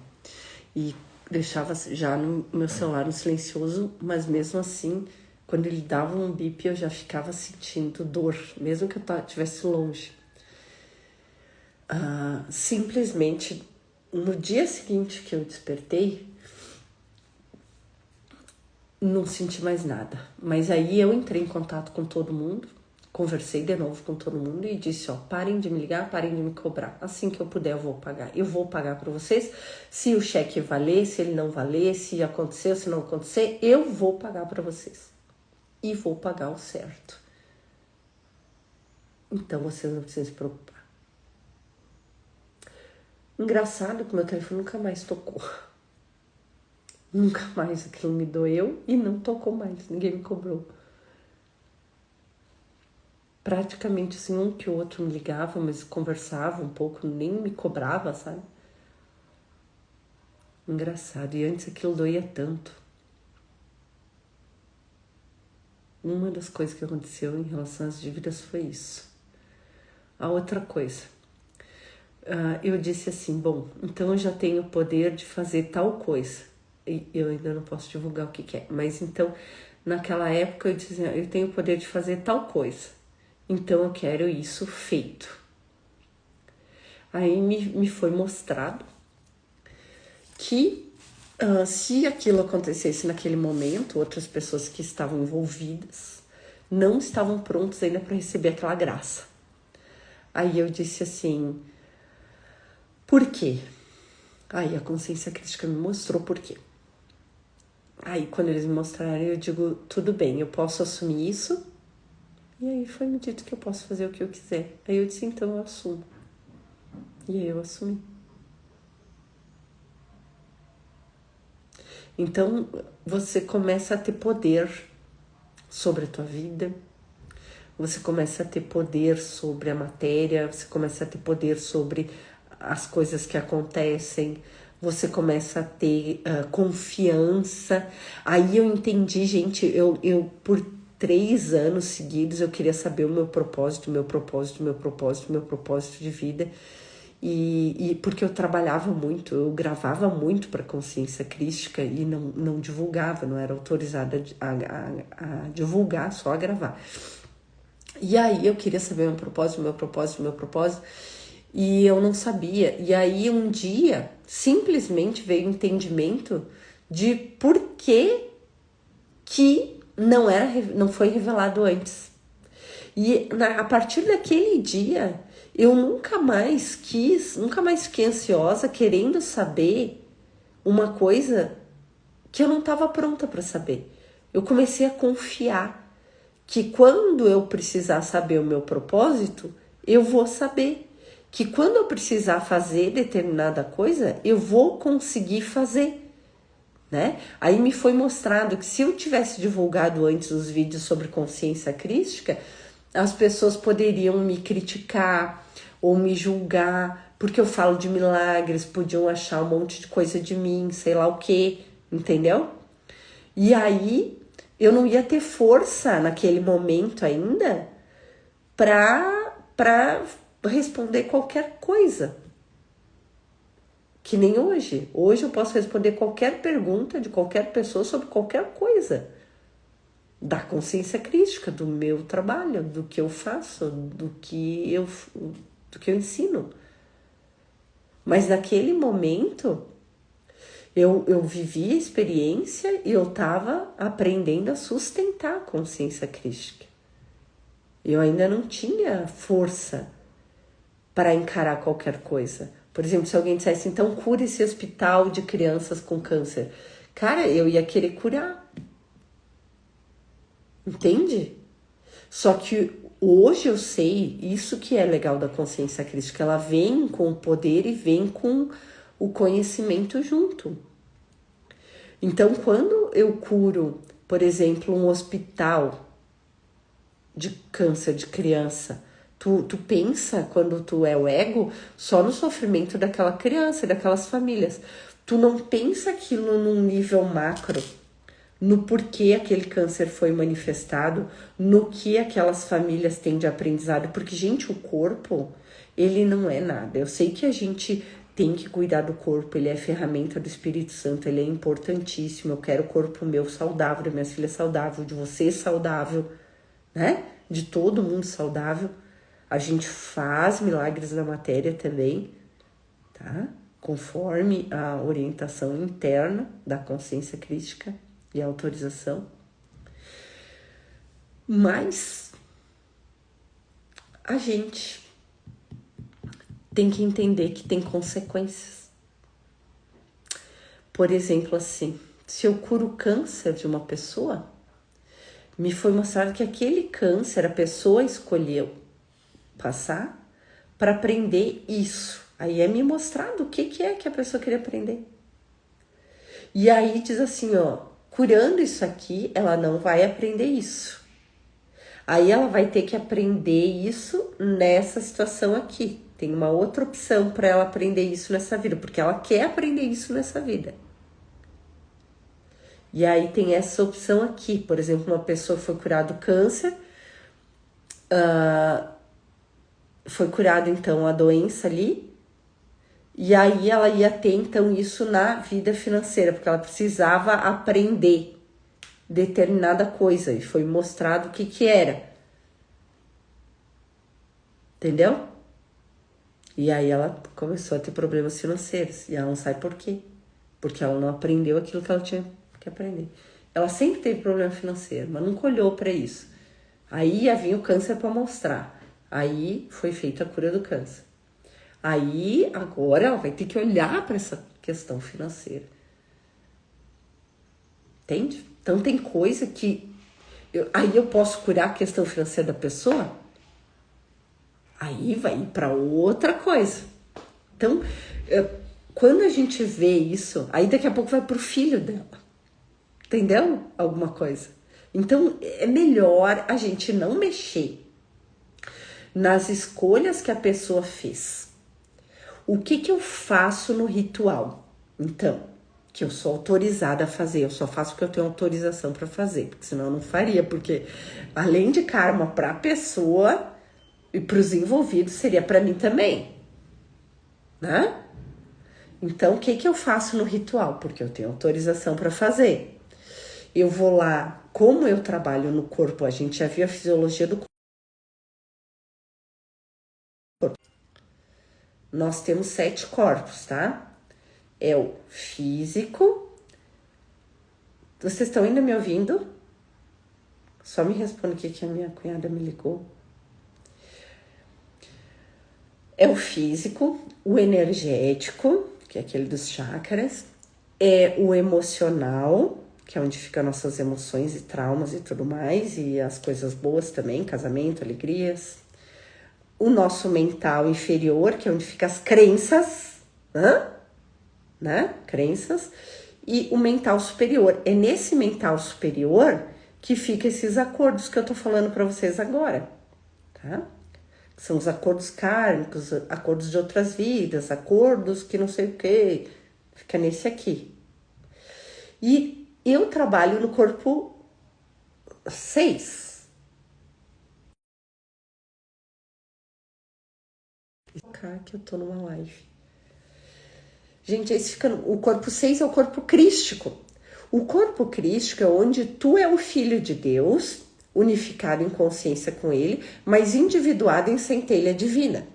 E deixava já no meu celular no silencioso, mas mesmo assim, quando ele dava um bip, eu já ficava sentindo dor, mesmo que eu estivesse longe. Simplesmente, no dia seguinte que eu despertei, não senti mais nada. Mas aí eu entrei em contato com todo mundo, Conversei de novo com todo mundo e disse, ó, parem de me ligar, parem de me cobrar. Assim que eu puder, eu vou pagar. Eu vou pagar para vocês. Se o cheque valer, se ele não valer, se acontecer ou se não acontecer, eu vou pagar para vocês. E vou pagar o certo. Então, vocês não precisam se preocupar. Engraçado que meu telefone nunca mais tocou. Nunca mais aquilo me doeu e não tocou mais. Ninguém me cobrou. Praticamente assim, um que o outro me ligava, mas conversava um pouco, nem me cobrava, sabe? Engraçado. E antes aquilo doía tanto. Uma das coisas que aconteceu em relação às dívidas foi isso. A outra coisa, eu disse assim, bom, então eu já tenho o poder de fazer tal coisa. E eu ainda não posso divulgar o que é, mas então, naquela época eu dizia, eu tenho o poder de fazer tal coisa. Então eu quero isso feito. Aí me foi mostrado que se aquilo acontecesse naquele momento, outras pessoas que estavam envolvidas não estavam prontas ainda para receber aquela graça. Aí eu disse assim, por quê? Aí a consciência crítica me mostrou por quê. Aí quando eles me mostraram, eu digo, tudo bem, eu posso assumir isso? E aí foi me dito que eu posso fazer o que eu quiser. Aí eu disse, então eu assumo. E aí eu assumi. Então você começa a ter poder sobre a tua vida, você começa a ter poder sobre a matéria, você começa a ter poder sobre as coisas que acontecem, você começa a ter confiança. Aí eu entendi, gente, eu por 3 anos seguidos eu queria saber o meu propósito de vida. E porque eu trabalhava muito, eu gravava muito para a consciência crística e não divulgava, não era autorizada a divulgar, só a gravar. E aí eu queria saber meu propósito, e eu não sabia. E aí um dia, simplesmente veio o entendimento de por que não foi revelado antes. E a partir daquele dia, eu nunca mais fiquei ansiosa querendo saber uma coisa que eu não estava pronta para saber. Eu comecei a confiar que quando eu precisar saber o meu propósito, eu vou saber. Que quando eu precisar fazer determinada coisa, eu vou conseguir fazer. Né? Aí me foi mostrado que se eu tivesse divulgado antes os vídeos sobre consciência crística, as pessoas poderiam me criticar ou me julgar, porque eu falo de milagres, podiam achar um monte de coisa de mim, sei lá o que, entendeu? E aí eu não ia ter força naquele momento ainda para responder qualquer coisa. Que nem hoje. Hoje eu posso responder qualquer pergunta de qualquer pessoa sobre qualquer coisa. Da consciência crística, do meu trabalho, do que eu faço, do que eu ensino. Mas naquele momento, eu vivi a experiência e eu estava aprendendo a sustentar a consciência crística. Eu ainda não tinha força para encarar qualquer coisa. Por exemplo, se alguém dissesse, então cura esse hospital de crianças com câncer. Cara, eu ia querer curar. Entende? Só que hoje eu sei, isso que é legal da consciência crística, ela vem com o poder e vem com o conhecimento junto. Então, quando eu curo, por exemplo, um hospital de câncer de criança, tu pensa, quando tu é o ego, só no sofrimento daquela criança, daquelas famílias. Tu não pensa aquilo num nível macro, no porquê aquele câncer foi manifestado, no que aquelas famílias têm de aprendizado. Porque, gente, o corpo, ele não é nada. Eu sei que a gente tem que cuidar do corpo, ele é ferramenta do Espírito Santo, ele é importantíssimo. Eu quero o corpo meu saudável, da minha filha saudável, de você saudável, né? De todo mundo saudável. A gente faz milagres na matéria também, tá? Conforme a orientação interna da consciência crística e a autorização. Mas a gente tem que entender que tem consequências. Por exemplo, assim, se eu curo o câncer de uma pessoa, me foi mostrado que aquele câncer a pessoa escolheu passar para aprender isso. Aí é me mostrado o que é que a pessoa queria aprender. E aí diz assim, ó, curando isso aqui, ela não vai aprender isso. Aí ela vai ter que aprender isso nessa situação aqui. Tem uma outra opção para ela aprender isso nessa vida, porque ela quer aprender isso nessa vida. E aí tem essa opção aqui. Por exemplo, uma pessoa foi curada do câncer, foi curada então a doença ali, e aí ela ia ter então isso na vida financeira, porque ela precisava aprender determinada coisa, e foi mostrado o que era. Entendeu? E aí ela começou a ter problemas financeiros, e ela não sabe por quê. Porque ela não aprendeu aquilo que ela tinha que aprender. Ela sempre teve problema financeiro, mas nunca olhou para isso. Aí ia vir o câncer para mostrar. Aí foi feita a cura do câncer. Aí, agora ela vai ter que olhar para essa questão financeira. Entende? Então tem coisa que... aí eu posso curar a questão financeira da pessoa? Aí vai ir para outra coisa. Então, quando a gente vê isso, aí daqui a pouco vai pro filho dela. Entendeu? Alguma coisa. Então, é melhor a gente não mexer nas escolhas que a pessoa fez. O que eu faço no ritual? Então, que eu sou autorizada a fazer, eu só faço o que eu tenho autorização para fazer, porque senão eu não faria, porque além de karma para a pessoa e para os envolvidos, seria para mim também, né? Então, o que eu faço no ritual? Porque eu tenho autorização para fazer. Eu vou lá, como eu trabalho no corpo, a gente já viu a fisiologia do corpo. Nós temos 7 corpos, tá? É o físico. Vocês estão ainda me ouvindo? Só me responda aqui que a minha cunhada me ligou. É o físico, o energético, que é aquele dos chakras, é o emocional, que é onde ficam nossas emoções e traumas e tudo mais, e as coisas boas também, casamento, alegrias. O nosso mental inferior, que é onde ficam as crenças, né? Crenças. E o mental superior. É nesse mental superior que ficam esses acordos que eu tô falando para vocês agora, tá? São os acordos kármicos, acordos de outras vidas, acordos que não sei o que. Fica nesse aqui. E eu trabalho no corpo 6. Que eu tô numa live. Gente, esse fica, o corpo 6 é o corpo crístico. O corpo crístico é onde tu é o filho de Deus, unificado em consciência com ele, mas individuado em centelha divina.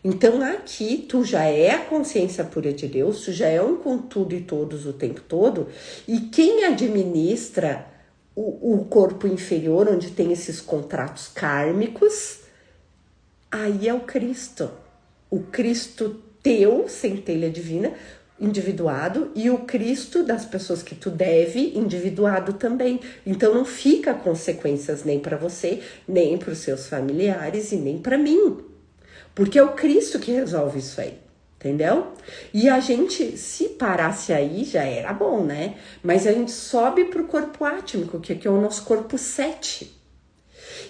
Então aqui tu já é a consciência pura de Deus, tu já é um com tudo e todos o tempo todo, e quem administra o corpo inferior, onde tem esses contratos kármicos, aí é o Cristo. O Cristo teu, centelha divina, individuado, e o Cristo das pessoas que tu deve, individuado também. Então não fica consequências nem para você, nem para os seus familiares e nem para mim. Porque é o Cristo que resolve isso aí, entendeu? E a gente, se parasse aí, já era bom, né? Mas a gente sobe pro corpo átmico, que é o nosso corpo 7.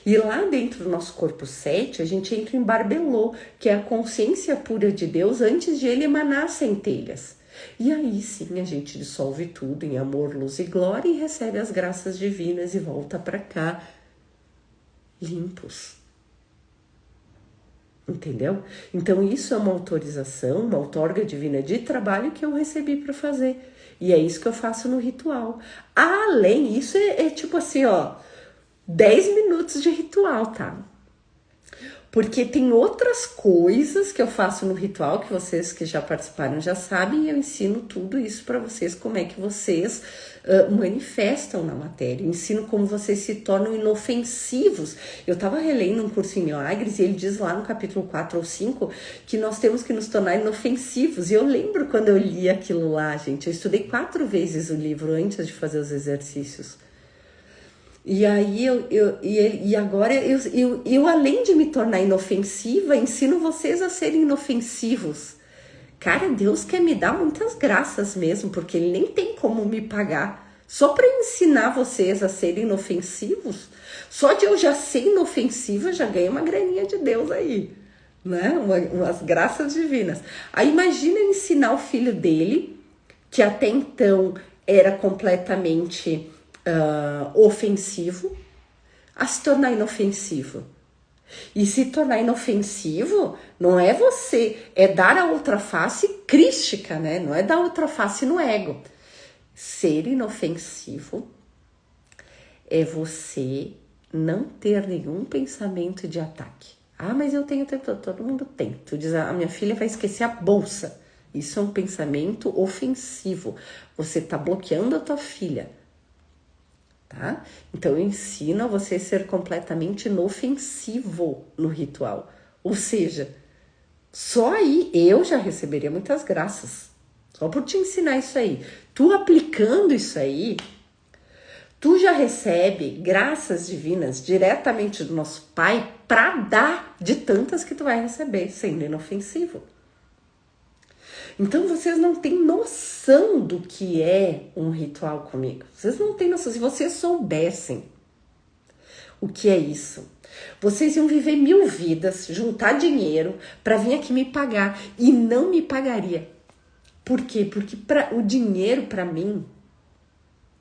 E lá dentro do nosso corpo 7, a gente entra em Barbelô, que é a consciência pura de Deus antes de ele emanar centelhas. E aí sim a gente dissolve tudo em amor, luz e glória e recebe as graças divinas e volta para cá limpos. Entendeu? Então isso é uma autorização, uma outorga divina de trabalho que eu recebi para fazer. E é isso que eu faço no ritual. Além, isso é tipo assim, ó, 10 minutos de ritual, tá? Porque tem outras coisas que eu faço no ritual, que vocês que já participaram já sabem, e eu ensino tudo isso para vocês, como é que vocês manifestam na matéria. Eu ensino como vocês se tornam inofensivos. Eu estava relendo um curso em milagres e ele diz lá no capítulo 4 ou 5 que nós temos que nos tornar inofensivos. E eu lembro quando eu li aquilo lá, gente, eu estudei 4 vezes o livro antes de fazer os exercícios. E aí, agora eu, além de me tornar inofensiva, ensino vocês a serem inofensivos. Cara, Deus quer me dar muitas graças mesmo, porque Ele nem tem como me pagar. Só para ensinar vocês a serem inofensivos, só de eu já ser inofensiva, já ganhei uma graninha de Deus aí, né? Umas graças divinas. Aí imagina ensinar o filho dele, que até então era completamente ofensivo, a se tornar inofensivo. E se tornar inofensivo não é você, é dar a outra face crística, né? Não é dar outra face no ego. Ser inofensivo é você não ter nenhum pensamento de ataque. Ah, mas eu tenho, todo mundo tem. Tu diz, a minha filha vai esquecer a bolsa. Isso é um pensamento ofensivo. Você tá bloqueando a tua filha. Tá? Então eu ensino a você ser completamente inofensivo no ritual. Ou seja, só aí eu já receberia muitas graças. Só por te ensinar isso aí. Tu aplicando isso aí, tu já recebe graças divinas diretamente do nosso Pai para dar de tantas que tu vai receber, sendo inofensivo. Então, vocês não têm noção do que é um ritual comigo. Vocês não têm noção. Se vocês soubessem o que é isso, vocês iam viver 1000 vidas, juntar dinheiro para vir aqui me pagar e não me pagaria. Por quê? Porque o dinheiro para mim,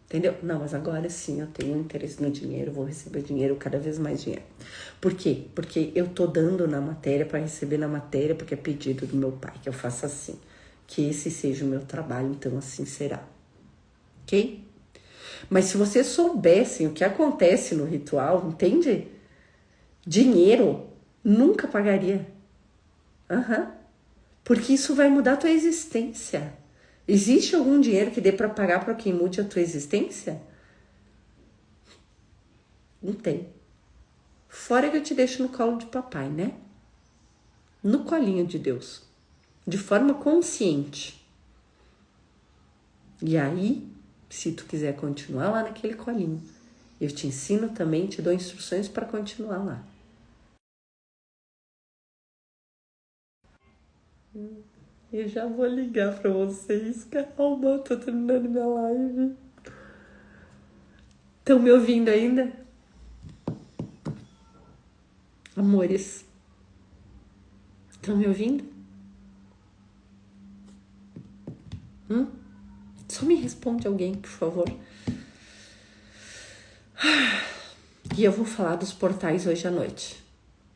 entendeu? Não, mas agora sim eu tenho interesse no dinheiro, vou receber dinheiro, cada vez mais dinheiro. Por quê? Porque eu tô dando na matéria para receber na matéria, porque é pedido do meu pai que eu faça assim. Que esse seja o meu trabalho, então assim será. Ok? Mas se vocês soubessem o que acontece no ritual, entende? Dinheiro nunca pagaria. Porque isso vai mudar a tua existência. Existe algum dinheiro que dê para pagar para quem mude a tua existência? Não tem. Fora que eu te deixo no colo de papai, né? No colinho de Deus. De forma consciente. E aí, se tu quiser continuar lá naquele colinho, eu te ensino também, te dou instruções para continuar lá. Eu já vou ligar para vocês. Calma, tô terminando minha live. Estão me ouvindo ainda? Amores, estão me ouvindo? Só me responde alguém, por favor. E eu vou falar dos portais hoje à noite.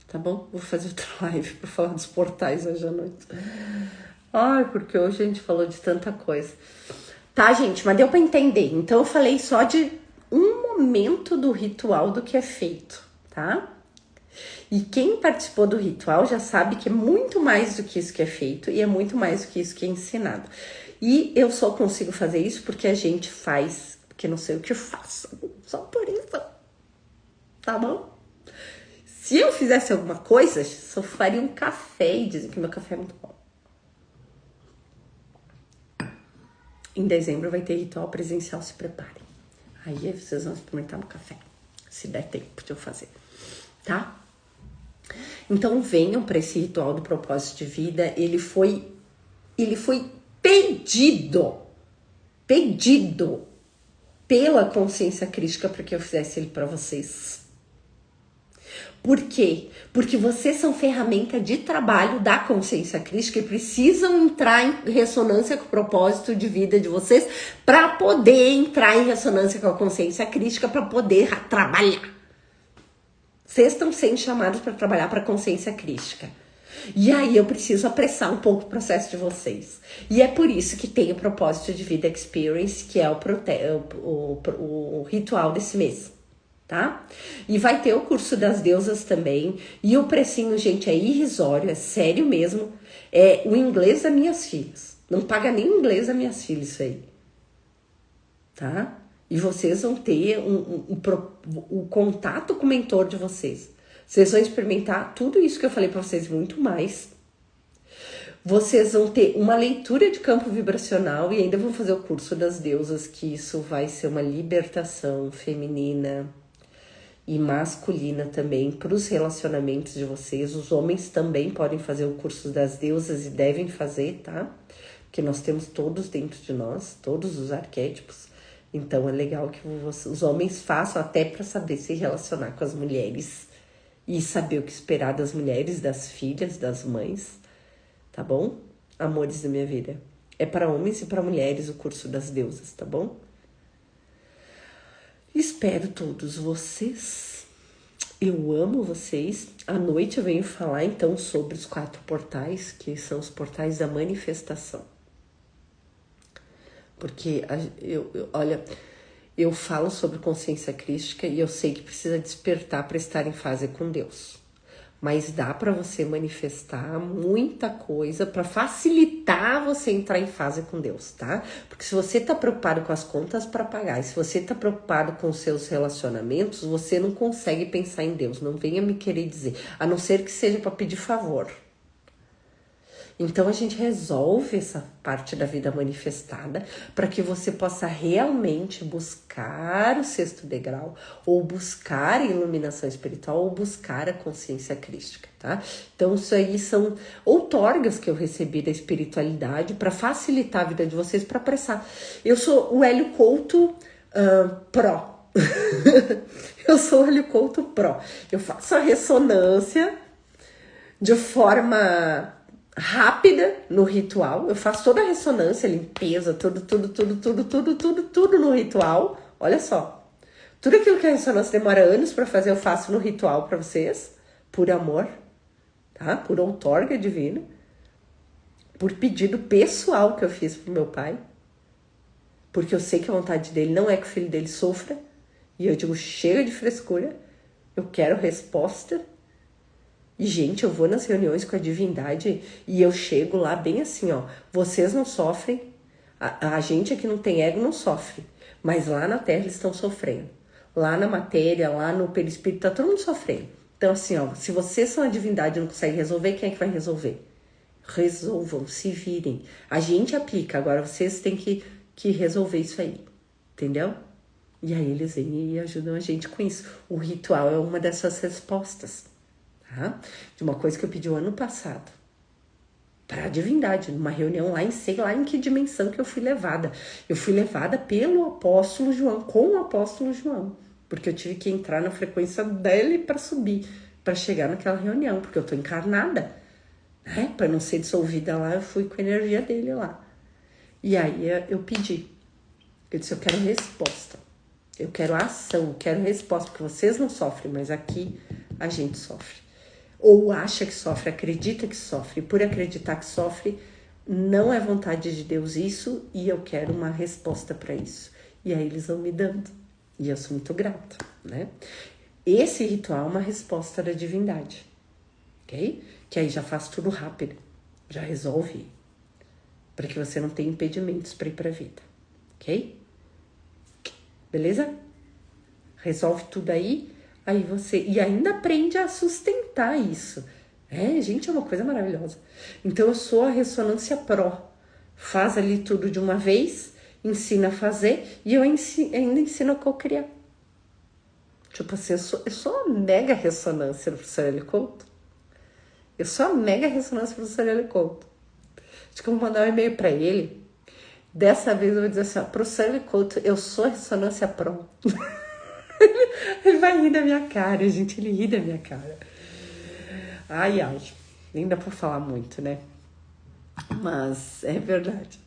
Tá bom? Vou fazer outra live para falar dos portais hoje à noite. Ai, porque hoje a gente falou de tanta coisa. Tá, gente, mas deu para entender. Então eu falei só de um momento do ritual do que é feito, tá? E quem participou do ritual já sabe que é muito mais do que isso que é feito e é muito mais do que isso que é ensinado. E eu só consigo fazer isso porque a gente faz, porque não sei o que eu faço. Só por isso. Tá bom? Se eu fizesse alguma coisa, só faria um café e dizem que meu café é muito bom. Em dezembro vai ter ritual presencial, se preparem. Aí vocês vão experimentar no café, se der tempo de eu fazer, tá? Então venham para esse ritual do propósito de vida. Ele foi pedido pela consciência crística para que eu fizesse ele para vocês. Por quê? Porque vocês são ferramenta de trabalho da consciência crística e precisam entrar em ressonância com o propósito de vida de vocês para poder entrar em ressonância com a consciência crística para poder trabalhar. Vocês estão sendo chamados para trabalhar para a consciência crística. E aí eu preciso apressar um pouco o processo de vocês. E é por isso que tem o propósito de vida experience, que é o ritual desse mês. tá? E vai ter o curso das deusas também. E o precinho, gente, é irrisório, é sério mesmo. É o inglês das minhas filhas. Não paga nem o inglês das minhas filhas isso aí, tá? E vocês vão ter o contato com o mentor de vocês. Vocês vão experimentar tudo isso que eu falei para vocês, muito mais. Vocês vão ter uma leitura de campo vibracional e ainda vão fazer o curso das deusas, que isso vai ser uma libertação feminina e masculina também para os relacionamentos de vocês. Os homens também podem fazer o curso das deusas e devem fazer, tá? Porque nós temos todos dentro de nós, todos os arquétipos. Então é legal que os homens façam até para saber se relacionar com as mulheres e saber o que esperar das mulheres, das filhas, das mães, tá bom? Amores da minha vida. É para homens e para mulheres o curso das deusas, tá bom? Espero todos vocês. Eu amo vocês. À noite eu venho falar então sobre os 4 portais, que são os portais da manifestação. Porque olha, eu falo sobre consciência crística e eu sei que precisa despertar para estar em fase com Deus. Mas dá para você manifestar muita coisa para facilitar você entrar em fase com Deus, tá? Porque se você tá preocupado com as contas para pagar, e se você tá preocupado com os seus relacionamentos, você não consegue pensar em Deus. Não venha me querer dizer, a não ser que seja para pedir favor. Então a gente resolve essa parte da vida manifestada para que você possa realmente buscar o 6º degrau, ou buscar a iluminação espiritual, ou buscar a consciência crística, tá? Então isso aí são outorgas que eu recebi da espiritualidade para facilitar a vida de vocês, para apressar. Eu sou o Hélio Couto Pro. Eu sou o Hélio Couto Pro. Eu faço a ressonância de forma rápida no ritual. Eu faço toda a ressonância, limpeza, tudo no ritual. Olha só. Tudo aquilo que a ressonância demora anos para fazer, eu faço no ritual para vocês, por amor, tá? Por outorga divina, por pedido pessoal que eu fiz pro meu pai. Porque eu sei que a vontade dele não é que o filho dele sofra. E eu digo, chega de frescura. Eu quero resposta. E, gente, eu vou nas reuniões com a divindade e eu chego lá bem assim, ó. Vocês não sofrem, a gente aqui não tem ego, não sofre. Mas lá na Terra eles estão sofrendo. Lá na matéria, lá no perispírito, tá todo mundo sofrendo. Então, assim, ó, se vocês são a divindade e não conseguem resolver, quem é que vai resolver? Resolvam, se virem. A gente aplica, agora vocês têm que resolver isso aí. Entendeu? E aí eles vêm e ajudam a gente com isso. O ritual é uma dessas respostas. Tá? De uma coisa que eu pedi o ano passado para a divindade, numa reunião lá em sei lá em que dimensão que eu fui levada. Eu fui levada pelo apóstolo João, com o apóstolo João, porque eu tive que entrar na frequência dele para subir, para chegar naquela reunião, porque eu tô encarnada, né? Para não ser dissolvida lá, eu fui com a energia dele lá. E aí eu pedi, eu disse, eu quero resposta, eu quero ação, eu quero resposta, porque vocês não sofrem, mas aqui a gente sofre. Ou acha que sofre, acredita que sofre. E por acreditar que sofre, não é vontade de Deus isso, e eu quero uma resposta para isso. E aí eles vão me dando. E eu sou muito grata, né? Esse ritual é uma resposta da divindade, ok? Que aí já faz tudo rápido, já resolve, para que você não tenha impedimentos para ir para a vida, ok? Beleza? Resolve tudo aí. Aí você, e ainda aprende a sustentar isso. Gente, é uma coisa maravilhosa. Então eu sou a ressonância pro. Faz ali tudo de uma vez, ensina a fazer, e eu ainda ensino a co-criar. Tipo assim, eu sou a mega ressonância do professor Hélio Couto. Eu sou a mega ressonância do professor Hélio Couto. Acho que eu vou mandar um e-mail para ele. Dessa vez eu vou dizer assim, ó, professor Hélio Couto, eu sou a ressonância pro. Ele vai rir da minha cara, gente. Ele ri da minha cara. Ai, nem dá pra falar muito, né? Mas é verdade.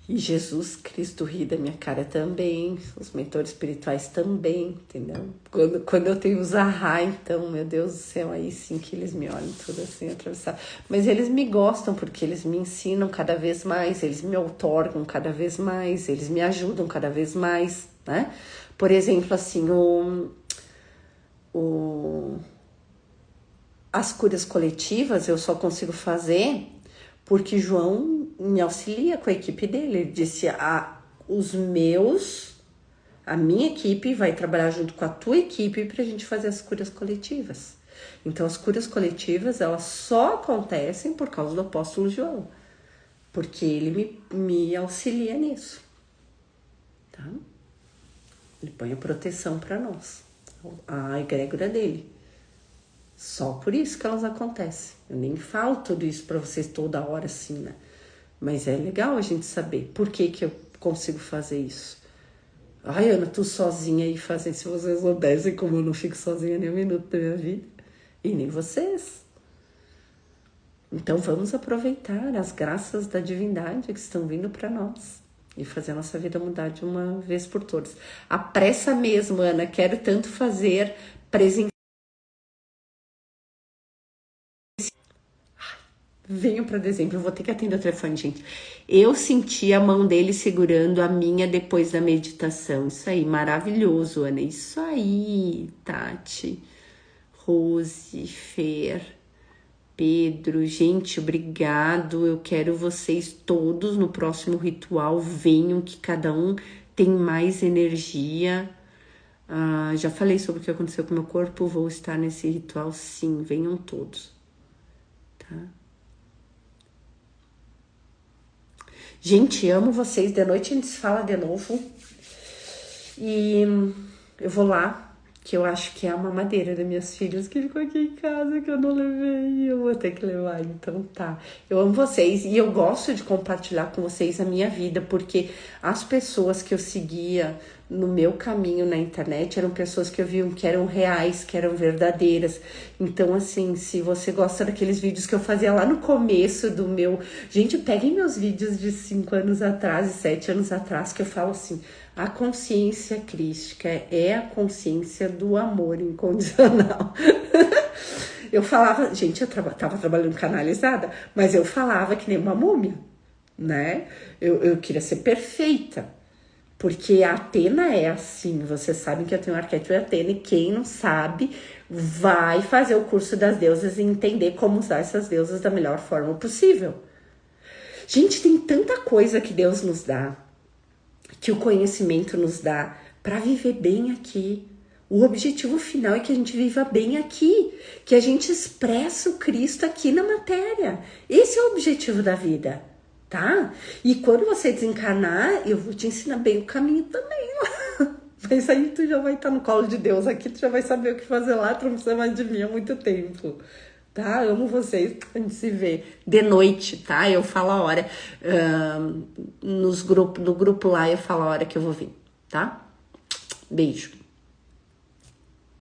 E Jesus Cristo ri da minha cara também. Os mentores espirituais também, entendeu? Quando eu tenho os ahá, então, meu Deus do céu, aí sim que eles me olham tudo assim, atravessar. Mas eles me gostam porque eles me ensinam cada vez mais, eles me outorgam cada vez mais, eles me ajudam cada vez mais, né? Por exemplo, assim, as curas coletivas eu só consigo fazer porque João me auxilia com a equipe dele. Ele disse, a minha equipe vai trabalhar junto com a tua equipe pra gente fazer as curas coletivas. Então, as curas coletivas, elas só acontecem por causa do apóstolo João. Porque ele me auxilia nisso. Tá? Ele põe a proteção para nós. A egrégora dele. Só por isso que elas acontecem. Eu nem falo tudo isso para vocês toda hora assim, né? Mas é legal a gente saber por que eu consigo fazer isso. Ai, Ana, tu sozinha aí fazendo. Se vocês soubessem como eu não fico sozinha nem um minuto da minha vida. E nem vocês. Então vamos aproveitar as graças da divindade que estão vindo para nós. E fazer a nossa vida mudar de uma vez por todas. A pressa mesmo, Ana. Quero tanto fazer presencial. Venho para dezembro, eu vou ter que atender o telefone, gente. Eu senti a mão dele segurando a minha depois da meditação. Isso aí, maravilhoso, Ana. Isso aí, Tati, Rose, Fer, Pedro. Gente, obrigado. Eu quero vocês todos no próximo ritual. Venham que cada um tem mais energia. Já falei sobre o que aconteceu com o meu corpo. Vou estar nesse ritual, sim. Venham todos, tá? Gente, amo vocês. De noite a gente se fala de novo. E eu vou lá, que eu acho que é a mamadeira das minhas filhas que ficou aqui em casa, que eu não levei. Eu vou ter que levar, então tá. Eu amo vocês e eu gosto de compartilhar com vocês a minha vida, porque as pessoas que eu seguia no meu caminho na internet eram pessoas que eu vi que eram reais, que eram verdadeiras. Então, assim, se você gosta daqueles vídeos que eu fazia lá no começo do meu... Gente, peguem meus vídeos de 5 anos atrás e 7 anos atrás, que eu falo assim, a consciência crística é a consciência do amor incondicional. Eu falava, gente, eu tava trabalhando canalizada, mas eu falava que nem uma múmia, né? Eu queria ser perfeita. Porque a Atena é assim, vocês sabem que eu tenho um arquétipo de Atena e quem não sabe vai fazer o curso das deusas e entender como usar essas deusas da melhor forma possível. Gente, tem tanta coisa que Deus nos dá, que o conhecimento nos dá para viver bem aqui. O objetivo final é que a gente viva bem aqui, que a gente expresse o Cristo aqui na matéria. Esse é o objetivo da vida. Tá? E quando você desencarnar, eu vou te ensinar bem o caminho também. Mas aí tu já vai estar no colo de Deus aqui, tu já vai saber o que fazer lá, tu não precisa mais de mim há muito tempo. Tá? Amo vocês, a gente se vê de noite, tá? Eu falo a hora. No grupo lá eu falo a hora que eu vou vir, tá? Beijo.